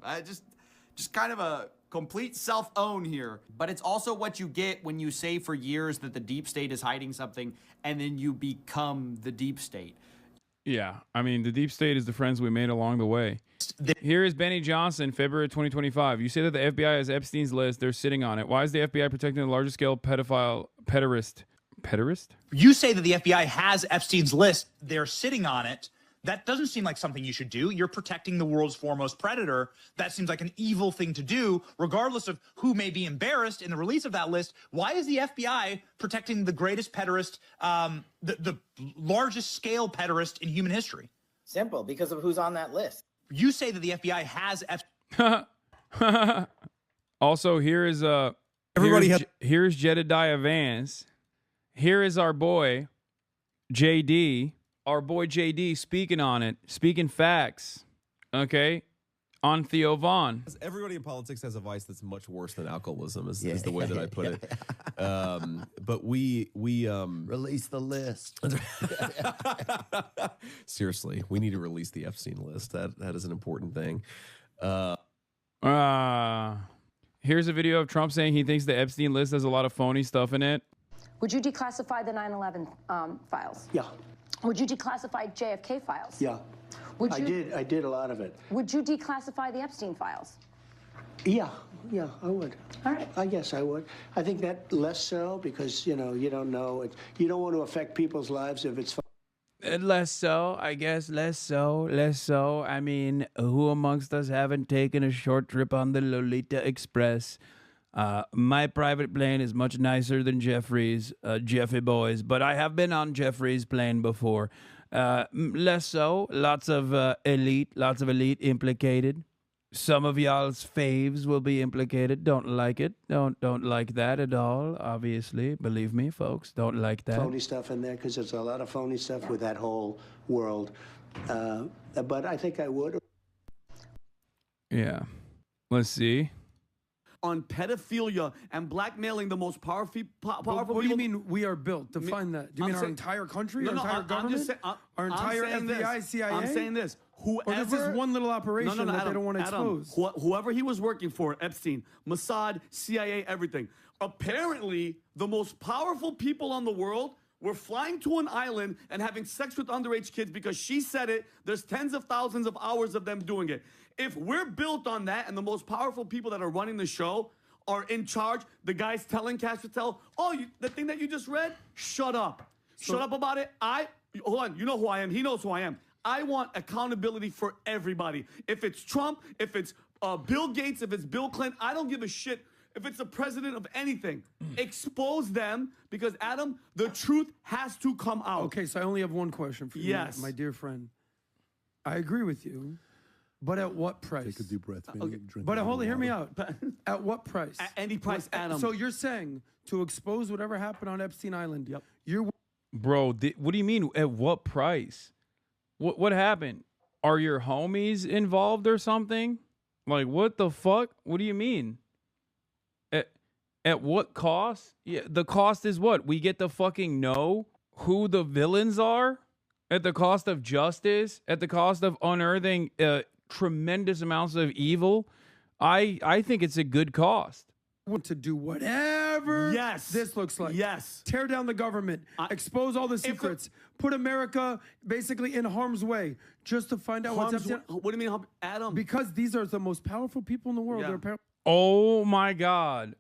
Just kind of a complete self-own here. But it's also what you get when you say for years that the deep state is hiding something and then you become the deep state. Yeah, I mean, the deep state is the friends we made along the way. Here is Benny Johnson, February 2025. You say that the FBI has Epstein's list. They're sitting on it. Why is the FBI protecting the largest scale pederast? You say that the FBI has Epstein's list. They're sitting on it. That doesn't seem like something you should do. You're protecting the world's foremost predator. That seems like an evil thing to do, regardless of who may be embarrassed in the release of that list. Why is the FBI protecting the greatest pederast, the largest scale pederast in human history? Simple, because of who's on that list. You say that the FBI has Also, here is Here's Jedediah Vance. Here is our boy, JD. Our boy JD speaking on it, speaking facts. Okay? On Theo Vaughn. Everybody in politics has a vice that's much worse than alcoholism, is the way that I put it. But we release the list. Seriously, we need to release the Epstein list. That is an important thing. Here's a video of Trump saying he thinks the Epstein list has a lot of phony stuff in it. Would you declassify the 9/11 files? Yeah. Would you declassify JFK files? Yeah. Would you? I did a lot of it. Would you declassify the Epstein files? Yeah, I would. All right. I guess I would. I think that less so because, you don't know. You don't want to affect people's lives if it's... Less so, I guess. Less so. I mean, who amongst us haven't taken a short trip on the Lolita Express? My private plane is much nicer than Jeffrey's, Jeffy boys, but I have been on Jeffrey's plane before. Less so. Lots of elite implicated. Some of y'all's faves will be implicated. Don't like it. Don't like that at all, obviously. Believe me, folks, don't like that. Phony stuff in there because there's a lot of phony stuff with that whole world. But I think I would. Yeah. Let's see. On pedophilia and blackmailing the most powerful people. What do you mean we are built? Define that. Do you mean our entire country, our entire government, our entire FBI, CIA? I'm saying this. Or is this one little operation that they don't want to expose? Whoever he was working for, Epstein, Mossad, CIA, everything. Apparently, the most powerful people on the world were flying to an island and having sex with underage kids because she said it. There's tens of thousands of hours of them doing it. If we're built on that and the most powerful people that are running the show are in charge, the guys telling Cash Patel, the thing that you just read, shut up. Shut up about it. Hold on, you know who I am. He knows who I am. I want accountability for everybody. If it's Trump, if it's Bill Gates, if it's Bill Clinton, I don't give a shit if it's the president of anything. Expose them because, Adam, the truth has to come out. Okay, so I only have one question for you, my dear friend. I agree with you. But at what price? Take a deep breath. But hold on, hear me out. At what price? At any price, Adam. So you're saying to expose whatever happened on Epstein Island, you're... Bro, what do you mean at what price? What happened? Are your homies involved or something? Like, what the fuck? What do you mean? At what cost? Yeah, the cost is what? We get to fucking know who the villains are? At the cost of justice? At the cost of unearthing tremendous amounts of evil? I think it's a good cost. Want to do whatever this looks like. Yes. Tear down the government. Expose all the secrets. Put America basically in harm's way just to find out what's up. What do you mean, Adam? Because these are the most powerful people in the world. Yeah. Oh my God.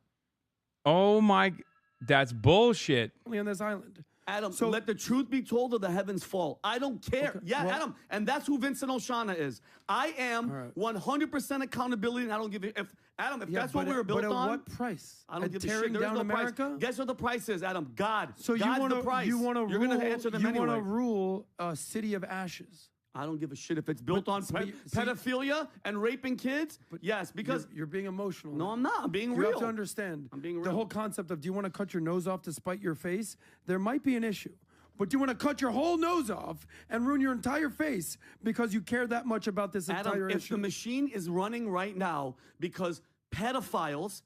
That's bullshit. On this island. Adam, so let the truth be told or the heavens fall. I don't care. Okay, Adam, and that's who Vincent O'Shana is. I am 100% accountability, and I don't give a if that's what we were built on. But at what price? I don't give a shit. Tearing down America? Price. Guess what the price is, Adam? God. So God's the price. You're going to answer them anyway. You want to rule a city of ashes. I don't give a shit if it's built on pedophilia and raping kids. Yes, because you're being emotional. No, I'm not. I'm being real. You have to understand. I'm being real. The whole concept of do you want to cut your nose off to spite your face? There might be an issue. But do you want to cut your whole nose off and ruin your entire face because you care that much about this entire issue? If the machine is running right now because pedophiles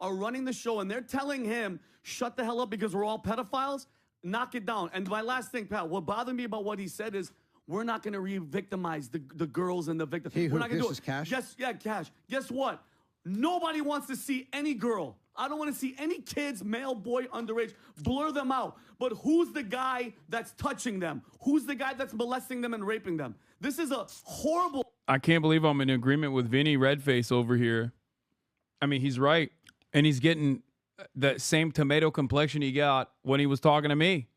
are running the show and they're telling him, shut the hell up because we're all pedophiles, knock it down. And my last thing, pal, what bothered me about what he said is, we're not going to re-victimize the girls and the victims. We're not going to do it. Cash? Yes, Cash. Guess what? Nobody wants to see any girl. I don't want to see any kids, male, boy, underage. Blur them out. But who's the guy that's touching them? Who's the guy that's molesting them and raping them? This is a horrible... I can't believe I'm in agreement with Vinny Redface over here. I mean, he's right. And he's getting that same tomato complexion he got when he was talking to me.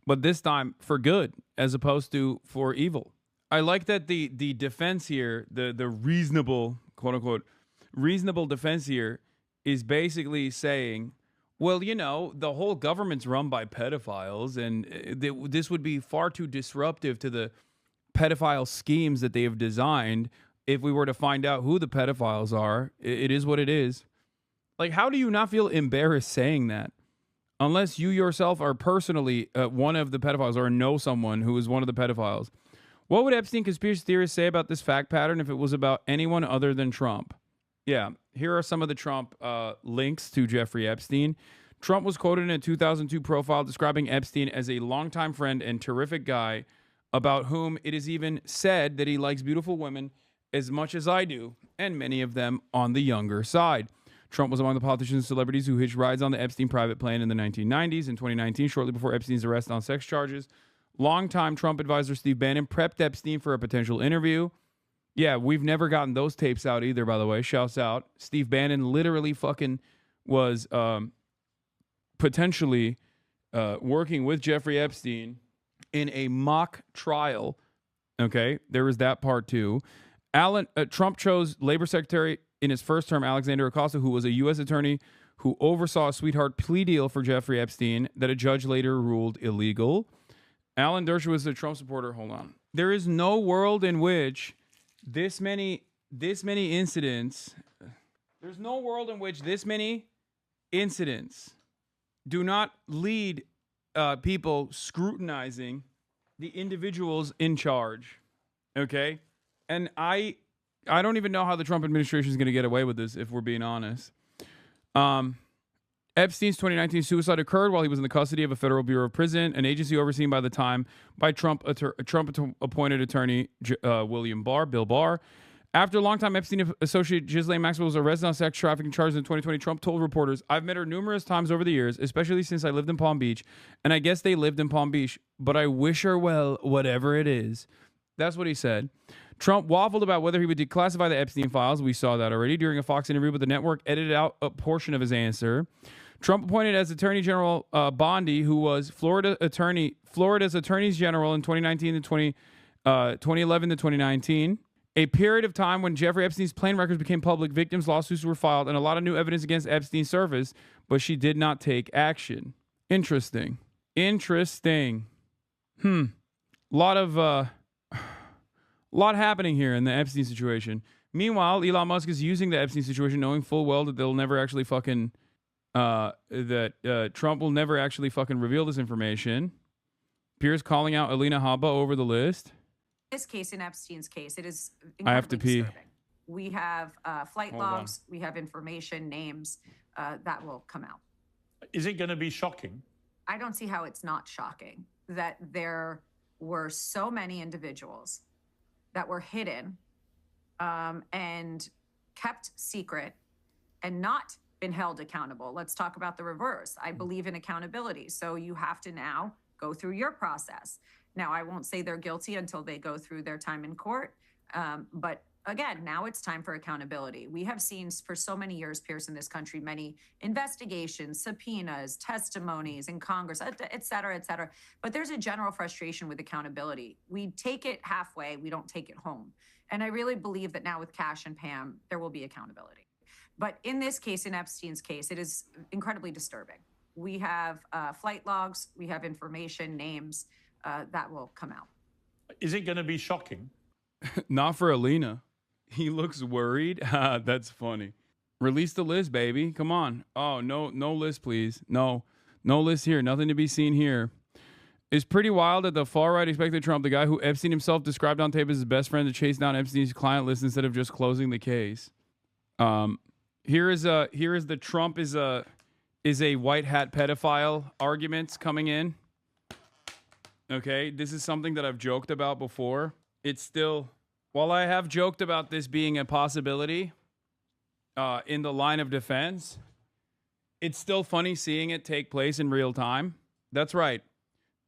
But this time for good as opposed to for evil. I like that the defense here, the reasonable, quote unquote, reasonable defense here is basically saying, well, you know, the whole government's run by pedophiles and this would be far too disruptive to the pedophile schemes that they have designed if we were to find out who the pedophiles are. It is what it is. Like, how do you not feel embarrassed saying that? Unless you yourself are personally one of the pedophiles or know someone who is one of the pedophiles. What would Epstein conspiracy theorists say about this fact pattern if it was about anyone other than Trump? Yeah, here are some of the Trump links to Jeffrey Epstein. Trump was quoted in a 2002 profile describing Epstein as a longtime friend and terrific guy about whom it is even said that he likes beautiful women as much as I do, and many of them on the younger side. Trump was among the politicians and celebrities who hitched rides on the Epstein private plane in the 1990s. In 2019, shortly before Epstein's arrest on sex charges, longtime Trump advisor Steve Bannon prepped Epstein for a potential interview. Yeah, we've never gotten those tapes out either, by the way. Shouts out. Steve Bannon literally fucking was potentially working with Jeffrey Epstein in a mock trial. Okay, there was that part too. Trump chose Labor Secretary in his first term, Alexander Acosta, who was a U.S. attorney who oversaw a sweetheart plea deal for Jeffrey Epstein that a judge later ruled illegal. Alan Dershowitz, a Trump supporter. Hold on. There is no world in which this many incidents. There's no world in which this many incidents do not lead people scrutinizing the individuals in charge. Okay, and I don't even know how the Trump administration is going to get away with this, if we're being honest. Epstein's 2019 suicide occurred while he was in the custody of a Federal Bureau of Prison, an agency overseen by the time by Trump-appointed attorney Bill Barr. After longtime Epstein associate Ghislaine Maxwell was arrested on sex trafficking charges in 2020, Trump told reporters, "I've met her numerous times over the years, especially since I lived in Palm Beach, and I guess they lived in Palm Beach, but I wish her well, whatever it is." That's what he said. Trump waffled about whether he would declassify the Epstein files. We saw that already during a Fox interview, but the network edited out a portion of his answer. Trump appointed as Attorney General Bondi, who was Florida's Attorneys General in 2019 to 2011 to 2019. A period of time when Jeffrey Epstein's plane records became public, victims' lawsuits were filed, and a lot of new evidence against Epstein surfaced, but she did not take action. Interesting. Lot happening here in the Epstein situation. Meanwhile, Elon Musk is using the Epstein situation, knowing full well that they'll never actually fucking Trump will never actually fucking reveal this information. Pierce calling out Alina Habba over the list. This case, in Epstein's case, it is I have to pee. disturbing. We have flight logs, we have information, names that will come out. Is it going to be shocking? I don't see how it's not shocking that there were so many individuals that were hidden and kept secret and not been held accountable. Let's talk about the reverse. I believe in accountability. So you have to now go through your process. Now, I won't say they're guilty until they go through their time in court. But again, now it's time for accountability. We have seen for so many years, Pierce, in this country, many investigations, subpoenas, testimonies in Congress, et cetera, et cetera. But there's a general frustration with accountability. We take it halfway, we don't take it home. And I really believe that now with Cash and Pam, there will be accountability. But in this case, in Epstein's case, it is incredibly disturbing. We have flight logs, we have information, names that will come out. Is it going to be shocking? Not for Alina. He looks worried. That's funny. Release the list, baby. Come on. Oh, no list, please. No list here. Nothing to be seen here. It's pretty wild that the far right expected Trump, the guy who Epstein himself described on tape as his best friend, to chase down Epstein's client list instead of just closing the case. Here is the Trump is a white hat pedophile arguments coming in. Okay, this is something that I've joked about before. It's still, while I have joked about this being a possibility in the line of defense, it's still funny seeing it take place in real time. That's right.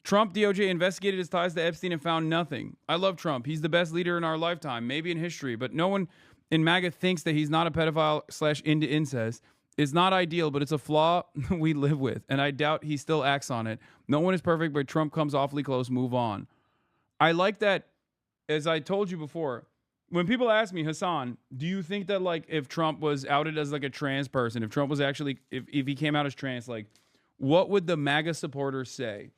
Trump DOJ investigated his ties to Epstein and found nothing. I love Trump. He's the best leader in our lifetime, maybe in history, but no one in MAGA thinks that he's not a pedophile / into incest. It's not ideal, but it's a flaw we live with, and I doubt he still acts on it. No one is perfect, but Trump comes awfully close. Move on. I like that, as I told you before, when people ask me, Hasan, do you think that, like, if Trump was outed as, like, a trans person, if Trump was actually, if he came out as trans, like, what would the MAGA supporters say?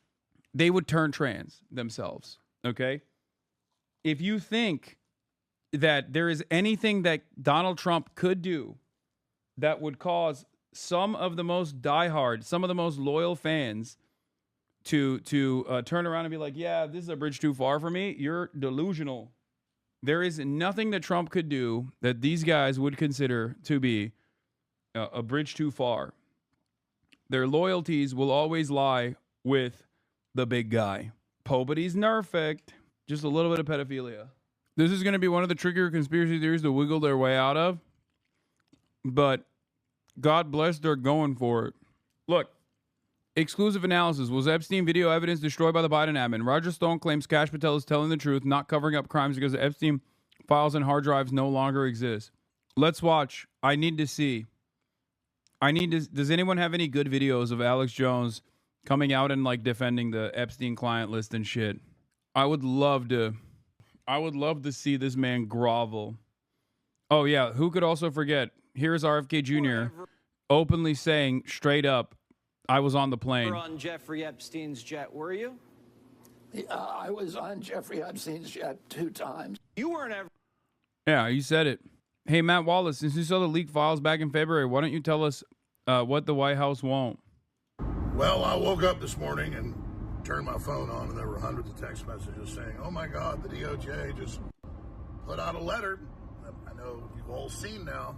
They would turn trans themselves, okay? If you think that there is anything that Donald Trump could do that would cause some of the most diehard, some of the most loyal fans to turn around and be like, yeah, this is a bridge too far for me. You're delusional. There is nothing that Trump could do that these guys would consider to be a bridge too far. Their loyalties will always lie with the big guy. Nobody's perfect. Just a little bit of pedophilia. This is going to be one of the trickier conspiracy theories to wiggle their way out of. But God bless, they're going for it. Look, exclusive analysis. Was Epstein video evidence destroyed by the Biden admin? Roger Stone claims Kash Patel is telling the truth, not covering up crimes because the Epstein files and hard drives no longer exist. Let's watch. I need to see. Does anyone have any good videos of Alex Jones coming out and like defending the Epstein client list and shit? I would love to see this man grovel. Oh yeah, who could also forget? Here's RFK Jr. openly saying straight up, I was on the plane. You were on Jeffrey Epstein's jet, were you? I was on Jeffrey Epstein's jet 2 times. You weren't ever. Yeah, you said it. Hey, Matt Wallace, since you saw the leaked files back in February, why don't you tell us what the White House won't? Well, I woke up this morning and turned my phone on, and there were hundreds of text messages saying, oh my God, the DOJ just put out a letter. I know you've all seen now,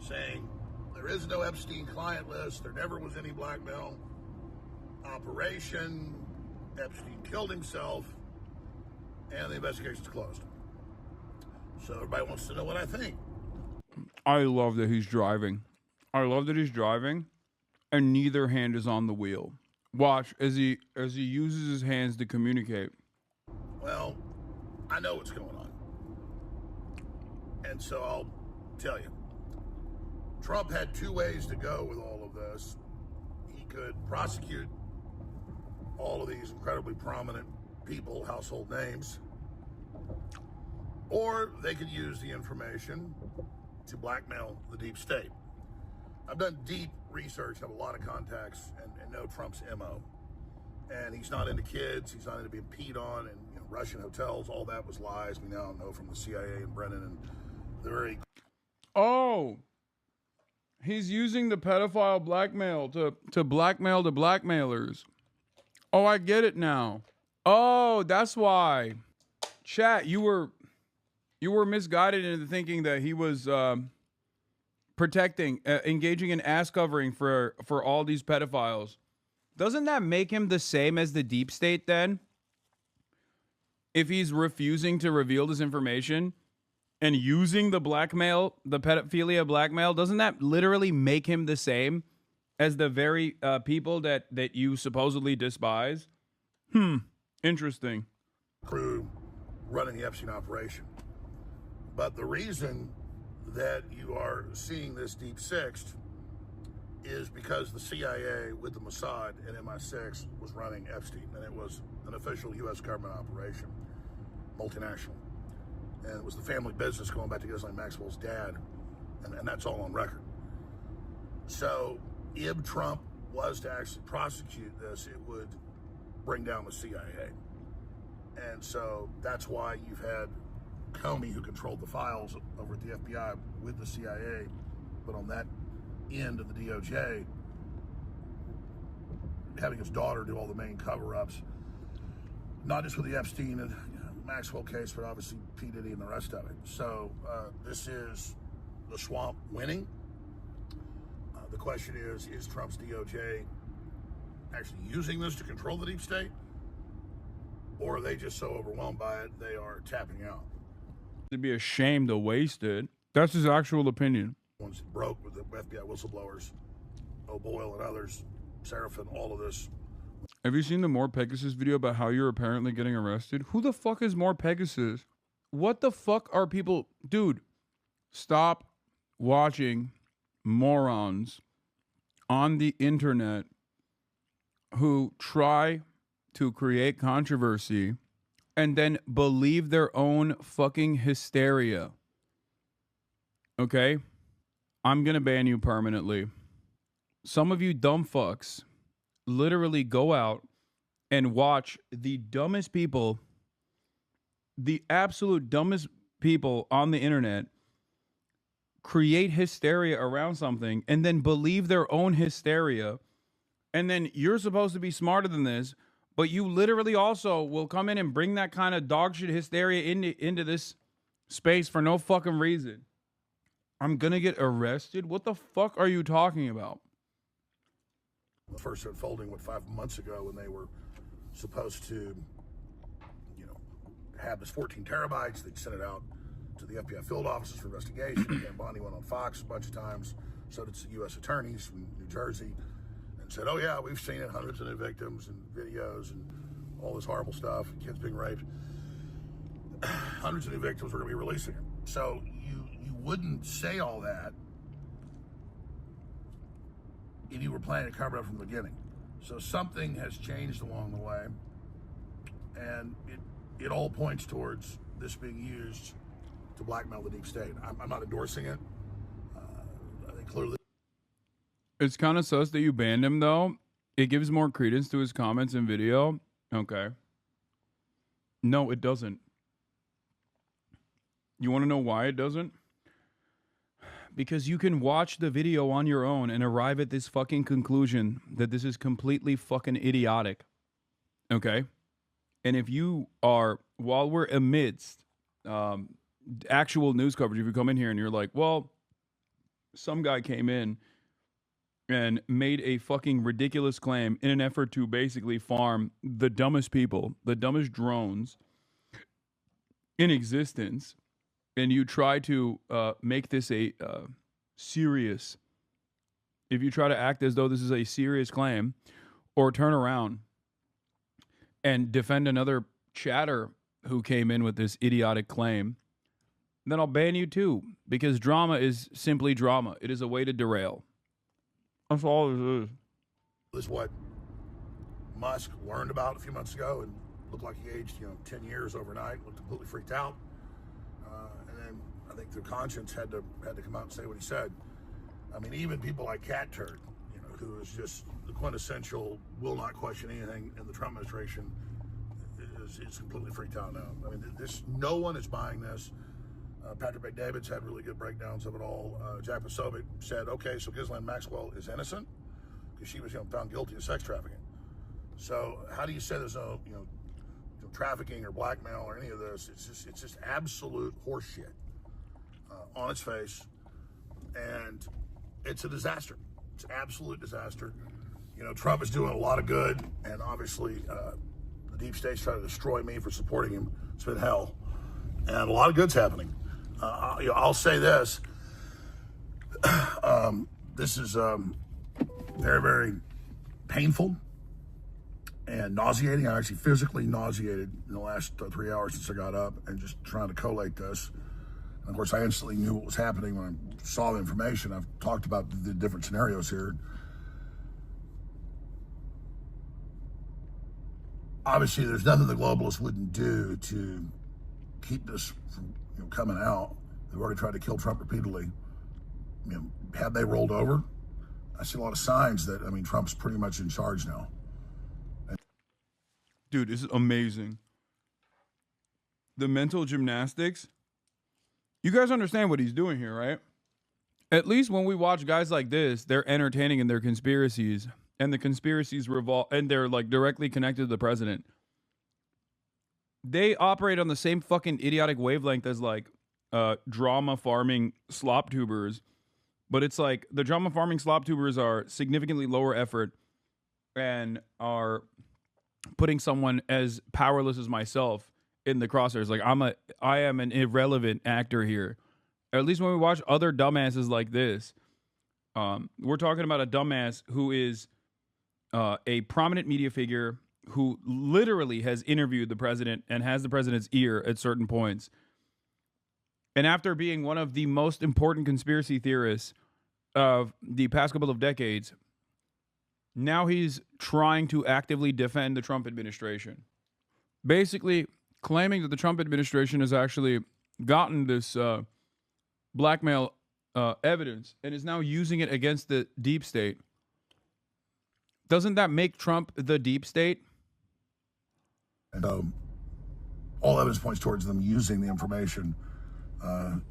saying there is no Epstein client list. There never was any blackmail operation. Epstein killed himself, and the investigation's closed. So everybody wants to know what I think. I love that he's driving. And neither hand is on the wheel. Watch as he uses his hands to communicate. Well, I know what's going on. And so I'll tell you. Trump had 2 ways to go with all of this. He could prosecute all of these incredibly prominent people, household names, or they could use the information to blackmail the deep state. I've done deep research, have a lot of contacts, and know Trump's MO. And he's not into kids, he's not into being peed on, and Russian hotels, all that was lies. We now know from the CIA and Brennan, and they're very... Oh, he's using the pedophile blackmail to blackmail the blackmailers. Oh, I get it now. Oh, that's why. Chat, you were misguided into thinking that he was engaging in ass covering for all these pedophiles. Doesn't that make him the same as the deep state then? If he's refusing to reveal this information and using the blackmail, the pedophilia blackmail, doesn't that literally make him the same as the very people that you supposedly despise? Interesting. Crew running the Epstein operation. But the reason that you are seeing this deep sixth is because the CIA with the Mossad and MI6 was running Epstein, and it was an official U.S. government operation, multinational. And it was the family business going back to Ghislaine Maxwell's dad, and that's all on record. So if Trump was to actually prosecute this, it would bring down the CIA. And so that's why you've had Comey, who controlled the files over at the FBI with the CIA, but on that end of the DOJ, having his daughter do all the main cover-ups, not just with the Epstein and Maxwell case, but obviously P. Diddy and the rest of it. So this is the swamp winning. The question is Trump's DOJ actually using this to control the deep state? Or are they just so overwhelmed by it, they are tapping out? It'd be a shame to waste it. That's his actual opinion. Once it broke with the FBI whistleblowers, O'Boyle and others, Seraphin, all of this. Have you seen the More Pegasus video about how you're apparently getting arrested? Who the fuck is More Pegasus? What the fuck are people... Dude, stop watching morons on the internet who try to create controversy and then believe their own fucking hysteria. Okay? I'm gonna ban you permanently. Some of you dumb fucks literally go out and watch the dumbest people, the absolute dumbest people on the internet create hysteria around something and then believe their own hysteria. And then you're supposed to be smarter than this, but you literally also will come in and bring that kind of dog shit hysteria into this space for no fucking reason. I'm gonna get arrested? What the fuck are you talking about? The first unfolding, 5 months ago, when they were supposed to, have this 14 terabytes. They sent it out to the FBI field offices for investigation. Dan Bondi went on Fox a bunch of times. So did U.S. attorneys from New Jersey, and said, "Oh yeah, we've seen it, hundreds of new victims and videos and all this horrible stuff, kids being raped. Hundreds of new victims. We're going to be releasing it." So you wouldn't say all that if you were planning to cover it up from the beginning. So something has changed along the way, and it all points towards this being used to blackmail the deep state. I'm not endorsing it. I think clearly. It's kind of sus that you banned him, though. It gives more credence to his comments and video. Okay. No, it doesn't. You want to know why it doesn't? Because you can watch the video on your own and arrive at this fucking conclusion that this is completely fucking idiotic. Okay? And if you are, while we're amidst actual news coverage, if you come in here and you're like, well, some guy came in and made a fucking ridiculous claim in an effort to basically farm the dumbest people, the dumbest drones in existence, and you try to make this a serious, if you try to act as though this is a serious claim, or turn around and defend another chatter who came in with this idiotic claim, then I'll ban you too, because drama is simply drama. It is a way to derail. That's all it is. This is what Musk learned about a few months ago and looked like he aged, 10 years overnight, looked completely freaked out. And then I think the conscience had to come out and say what he said. I mean, even people like Cat Turd, who is just the quintessential, will not question anything in the Trump administration, is completely freaked out now. I mean, no one is buying this. Patrick McDavid's had really good breakdowns of it all. Jack Posobiec said, okay, so Ghislaine Maxwell is innocent because she was found guilty of sex trafficking. So how do you say there's no trafficking or blackmail or any of this? It's just absolute horseshit on its face, and it's a disaster. It's an absolute disaster. Trump is doing a lot of good, and obviously the deep state's trying to destroy me for supporting him. It's been hell, and a lot of good's happening. I'll say this. This is very, very painful and nauseating. I'm actually physically nauseated in the last 3 hours since I got up and just trying to collate this. And of course, I instantly knew what was happening when I saw the information. I've talked about the different scenarios here. Obviously, there's nothing the globalists wouldn't do to keep this from coming out. They've already tried to kill Trump repeatedly. Had they rolled over, I see a lot of signs that, Trump's pretty much in charge now. Dude, this is amazing. The mental gymnastics. You guys understand what he's doing here, right? At least when we watch guys like this, they're entertaining in their conspiracies, and the conspiracies revolve, and they're like directly connected to the president. They operate on the same fucking idiotic wavelength as like drama farming slop tubers, but it's like the drama farming slop tubers are significantly lower effort and are putting someone as powerless as myself in the crosshairs. Like I am an irrelevant actor here. At least when we watch other dumbasses like this, we're talking about a dumbass who is a prominent media figure who literally has interviewed the president and has the president's ear at certain points. And after being one of the most important conspiracy theorists of the past couple of decades, now he's trying to actively defend the Trump administration. Basically claiming that the Trump administration has actually gotten this blackmail evidence and is now using it against the deep state. Doesn't that make Trump the deep state? And all evidence points towards them using the information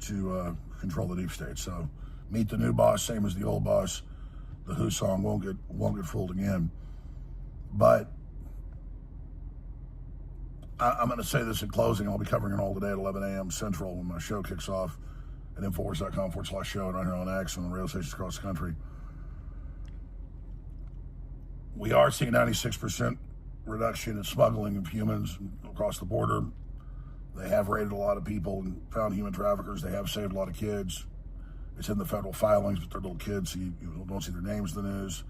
to control the deep state. So meet the new boss, same as the old boss. The Who song won't get fooled again. But I'm going to say this in closing. I'll be covering it all today at 11 a.m. Central when my show kicks off at Infowars.com/show and right here on X and on radio stations across the country. We are seeing 96% reduction in smuggling of humans across the border. They have raided a lot of people and found human traffickers. They have saved a lot of kids. It's in the federal filings, but they're little kids, so you don't see their names in the news.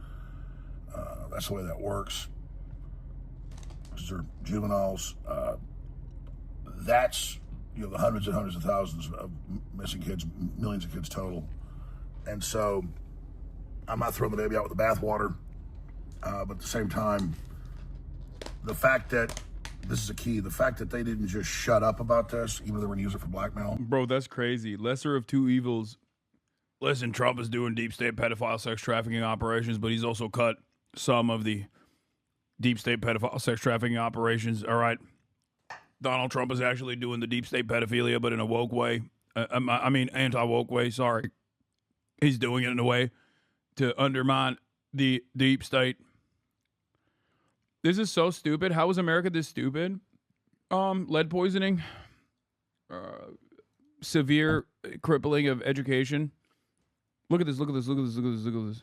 That's the way that works. These are juveniles. That's the hundreds and hundreds of thousands of missing kids, millions of kids total. And so I'm not throwing the baby out with the bathwater, but at the same time, the fact that this is a key, the fact that they didn't just shut up about this, even though they were going to use it for blackmail. Bro, that's crazy. Lesser of two evils. Listen, Trump is doing deep state pedophile sex trafficking operations, but he's also cut some of the deep state pedophile sex trafficking operations. All right. Donald Trump is actually doing the deep state pedophilia, but in a woke way. I mean, anti-woke way, sorry. He's doing it in a way to undermine the deep state. This is so stupid. How is America this stupid? Lead poisoning, severe crippling of education. Look at this, look at this, look at this, look at this, look at this.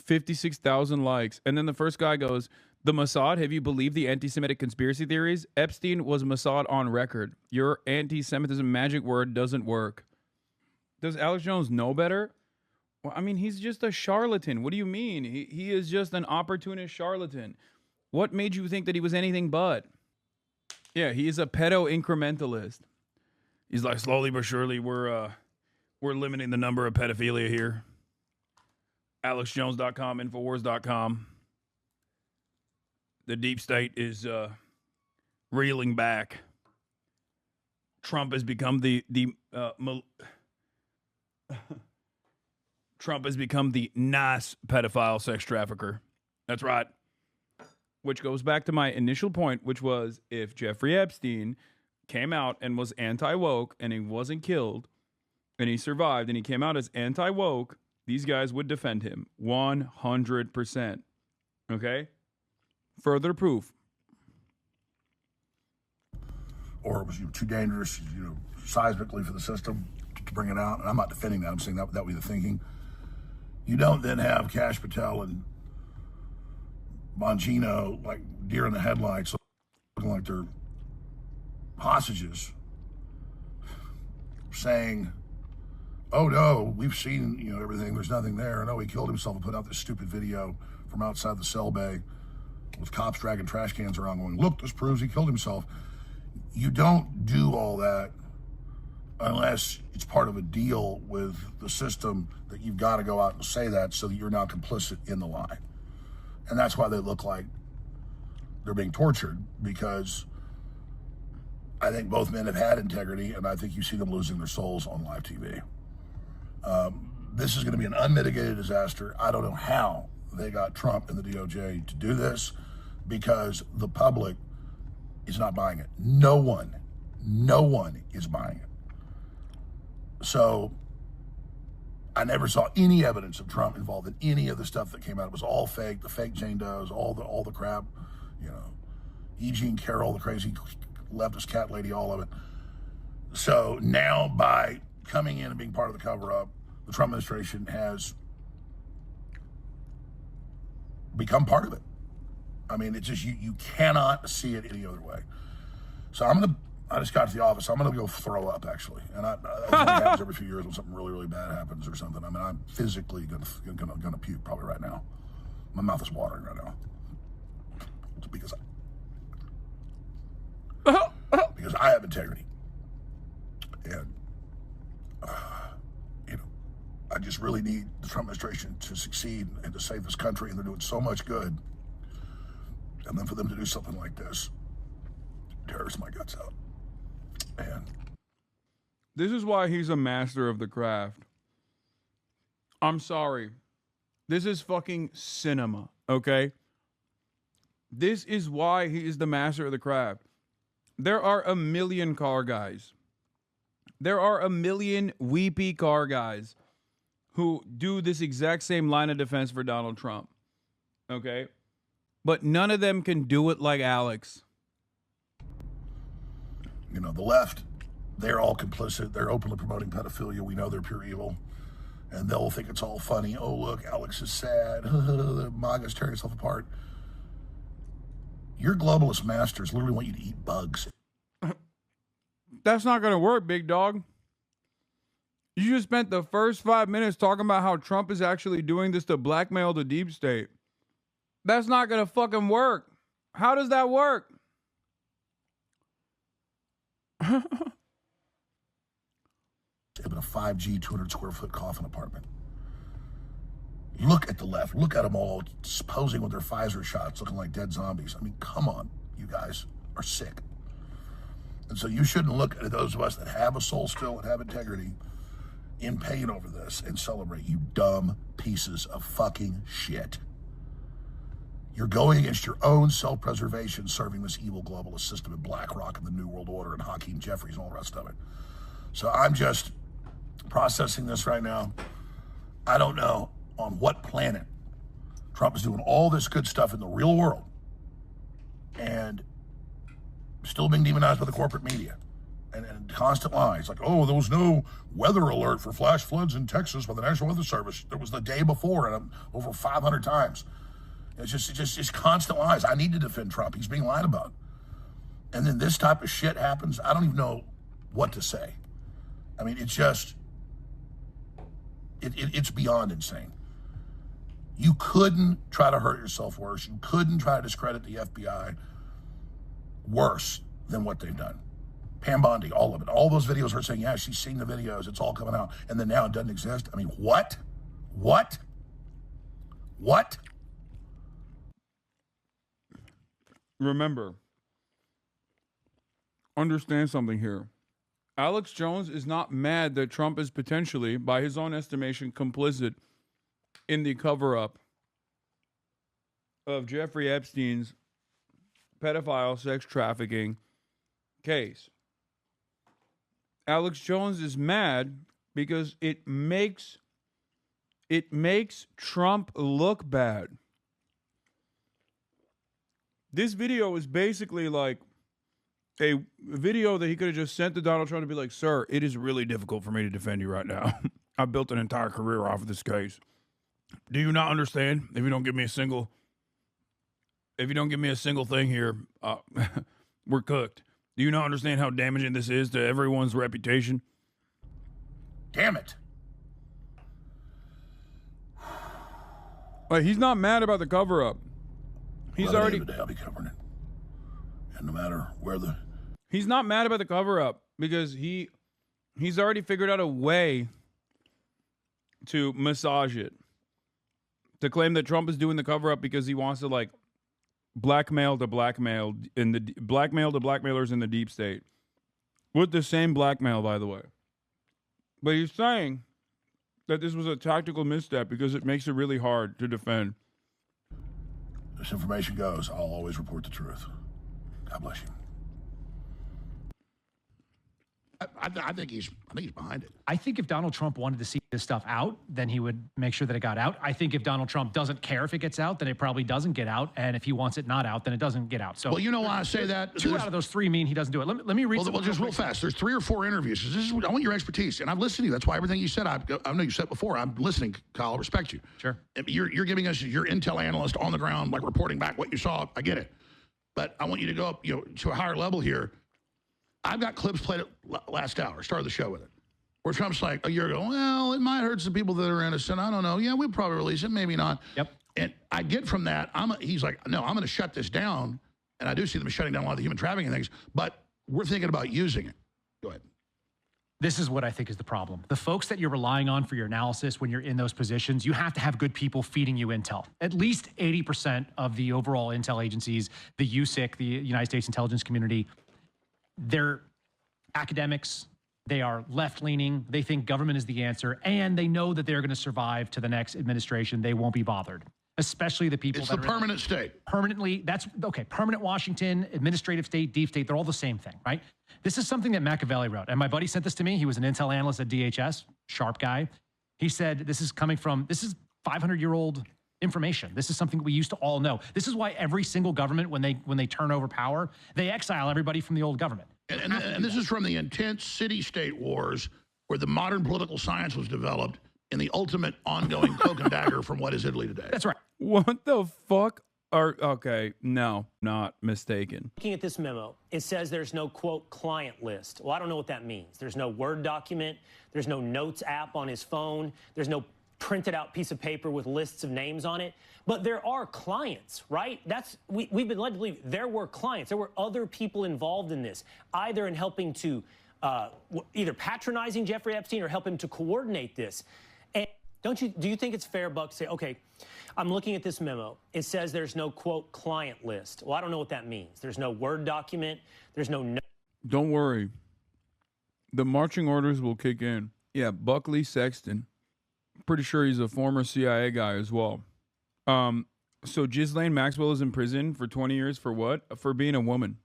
56,000 likes. And then the first guy goes, the Mossad, have you believed the anti-Semitic conspiracy theories? Epstein was Mossad on record. Your anti-Semitism magic word doesn't work. Does Alex Jones know better? Well, I mean, he's just a charlatan. What do you mean? He is just an opportunist charlatan. What made you think that he was anything but? Yeah, he is a pedo-incrementalist. He's like, slowly but surely, we're limiting the number of pedophilia here. AlexJones.com, Infowars.com. The deep state is reeling back. Trump has become Trump has become the nice pedophile sex trafficker. That's right. Which goes back to my initial point, which was if Jeffrey Epstein came out and was anti-woke and he wasn't killed and he survived and he came out as anti-woke, these guys would defend him 100%. Okay? Further proof. Or it was too dangerous, seismically for the system to bring it out. And I'm not defending that. I'm saying that would be the thinking. You don't then have Kash Patel and Bongino like deer in the headlights, looking like they're hostages, saying, oh no, we've seen everything, there's nothing there. No, he killed himself, and put out this stupid video from outside the cell bay with cops dragging trash cans around going, look, this proves he killed himself. You don't do all that unless it's part of a deal with the system that you've got to go out and say that so that you're not complicit in the lie. And that's why they look like they're being tortured, because I think both men have had integrity, and I think you see them losing their souls on live TV. This is going to be an unmitigated disaster. I don't know how they got Trump and the DOJ to do this, because the public is not buying it. No one is buying it. So I never saw any evidence of Trump involved in any of the stuff that came out. It was all fake. The fake Jane Does, all the crap, E. Jean Carroll, the crazy leftist cat lady, all of it. So now by coming in and being part of the cover-up, the Trump administration has become part of it. I mean, it's just, you cannot see it any other way. So I just got to the office. I'm going to go throw up, actually. And that happens every few years when something really, really bad happens or something. I mean, I'm physically going to puke probably right now. My mouth is watering right now. It's because I have integrity. And, I just really need the Trump administration to succeed and to save this country, and they're doing so much good. And then for them to do something like this tears my guts out. And this is why he's a master of the craft. I'm sorry. This is fucking cinema, okay? This is why he is the master of the craft. There are a million car guys. There are a million weepy car guys who do this exact same line of defense for Donald Trump. Okay? But none of them can do it like Alex. You know, the left, they're all complicit. They're openly promoting pedophilia. We know they're pure evil. And they'll think it's all funny. Oh, look, Alex is sad. The MAGA's tearing itself apart. Your globalist masters literally want you to eat bugs. That's not going to work, big dog. You just spent the first 5 minutes talking about how Trump is actually doing this to blackmail the deep state. That's not going to fucking work. How does that work? In a 5G, 200 square foot coffin apartment. Look at the left. Look at them all posing with their Pfizer shots, looking like dead zombies. I mean, come on. You guys are sick. And so you shouldn't look at those of us that have a soul still and have integrity in pain over this and celebrate, you dumb pieces of fucking shit. You're going against your own self-preservation, serving this evil globalist system in BlackRock and the New World Order and Hakeem Jeffries and all the rest of it. So I'm just processing this right now. I don't know on what planet Trump is doing all this good stuff in the real world and still being demonized by the corporate media and constant lies like, oh, there was no weather alert for flash floods in Texas by the National Weather Service. There was the day before and over 500 times. It's just constant lies. I need to defend Trump. He's being lied about. And then this type of shit happens. I don't even know what to say. I mean, it's just, it's beyond insane. You couldn't try to hurt yourself worse. You couldn't try to discredit the FBI worse than what they've done. Pam Bondi, all of it. All those videos are saying, yeah, she's seen the videos. It's all coming out. And then now it doesn't exist. I mean, what? What? What? Remember, understand something here. Alex Jones is not mad that Trump is potentially, by his own estimation, complicit in the cover-up of Jeffrey Epstein's pedophile sex trafficking case. Alex Jones is mad because it makes Trump look bad. This video is basically like a video that he could have just sent to Donald Trump to be like, sir, it is really difficult for me to defend you right now. I built an entire career off of this case. Do you not understand? If you don't give me a single thing here, we're cooked. Do you not understand how damaging this is to everyone's reputation? Damn it. Like, he's not mad about the cover-up. He's already. I'll be covering it. And no matter where the. He's not mad about the cover-up because he's already figured out a way to massage it. To claim that Trump is doing the cover-up because he wants to, like, blackmail the blackmailers in the deep state. With the same blackmail, by the way. But he's saying that this was a tactical misstep because it makes it really hard to defend. This information goes, I'll always report the truth. God bless you. I think he's behind it. I think if Donald Trump wanted to see this stuff out, then he would make sure that it got out. I think if Donald Trump doesn't care if it gets out, then it probably doesn't get out. And if he wants it not out, then it doesn't get out. So, well, you know why I say that? Two out of those three mean he doesn't do it. Let me read. Well, just real fast. There's 3 or 4 interviews. I want your expertise, and I've listened to you. That's why everything you said, I know you said before. I'm listening, Kyle. I respect you. Sure. You're giving us your intel analyst on the ground, like reporting back what you saw. I get it, but I want you to go up, to a higher level here. I've got clips played at last hour, started the show with it, where Trump's like a year ago, well, it might hurt some people that are innocent. I don't know. Yeah, we'll probably release it, maybe not. Yep. And I get from that, he's like, no, I'm going to shut this down. And I do see them shutting down a lot of the human trafficking things, but we're thinking about using it. Go ahead. This is what I think is the problem. The folks that you're relying on for your analysis when you're in those positions, you have to have good people feeding you intel. At least 80% of the overall intel agencies, the USIC, the United States Intelligence Community, they're academics, they are left-leaning, they think government is the answer, and they know that they're going to survive to the next administration. They won't be bothered. especially the people It's that the are permanent state. Permanently, that's okay. Permanent Washington, administrative state, deep state, they're all the same thing, right? This is something that Machiavelli wrote. And my buddy sent this to me. He was an intel analyst at DHS, sharp guy. He said, this is 500-year-old information. This is something we used to all know. This is why every single government, when they turn over power, they exile everybody from the old government. And this is from the intense city-state wars where the modern political science was developed in the ultimate ongoing cloak and dagger from what is Italy today. That's right. What the fuck okay, no, not mistaken. Looking at this memo, it says there's no, quote, client list. Well, I don't know what that means. There's no Word document. There's no Notes app on his phone. There's no printed out piece of paper with lists of names on it. But there are clients, right? We've been led to believe there were clients. There were other people involved in this, either in helping to, either patronizing Jeffrey Epstein or help him to coordinate this. And do you think it's fair, Buck, to say, okay, I'm looking at this memo. It says there's no, quote, client list. Well, I don't know what that means. There's no Word document. There's no... Don't worry. The marching orders will kick in. Yeah, Buckley Sexton. Pretty sure he's a former CIA guy as well. So Ghislaine Maxwell is in prison for 20 years for what? For being a woman.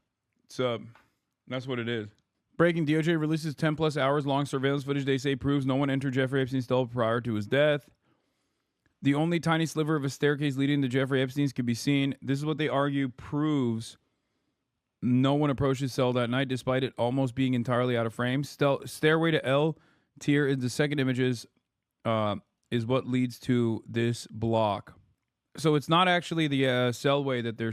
That's what it is. Breaking: DOJ releases 10-plus hours long surveillance footage they say proves no one entered Jeffrey Epstein's cell prior to his death. The only tiny sliver of a staircase leading to Jeffrey Epstein's could be seen. This is what they argue proves no one approached his cell that night, despite it almost being entirely out of frame. Stairway to L tier in the second images is what leads to this block. So it's not actually the cellway that they're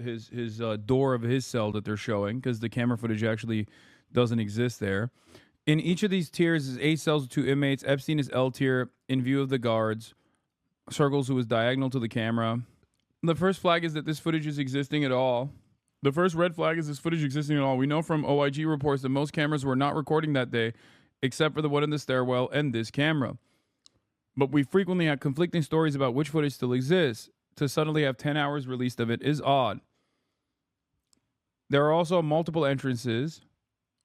his door of his cell that they're showing, because the camera footage actually doesn't exist there. In each of these tiers is 8 cells with 2 inmates. Epstein is L tier in view of the guards. Circles, who is diagonal to the camera. The first flag is that this footage is existing at all. The first red flag is this footage existing at all. We know from OIG reports that most cameras were not recording that day, except for the one in the stairwell and this camera. But we frequently have conflicting stories about which footage still exists. To suddenly have 10 hours released of it is odd. There are also multiple entrances,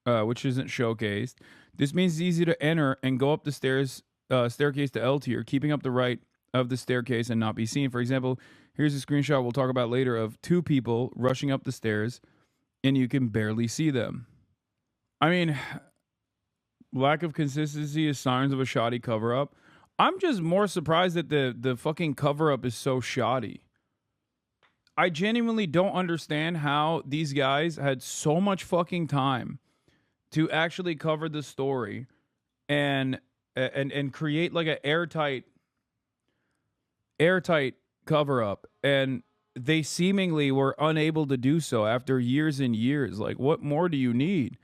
which isn't showcased. This means it's easy to enter and go up the staircase to L tier, keeping up the right of the staircase and not be seen. For example, here's a screenshot we'll talk about later of 2 people rushing up the stairs, and you can barely see them. I mean, lack of consistency is signs of a shoddy cover-up. I'm just more surprised that the fucking cover-up is so shoddy. I genuinely don't understand how these guys had so much fucking time to actually cover the story and create like an airtight cover-up, and they seemingly were unable to do so after years and years. Like, what more do you need?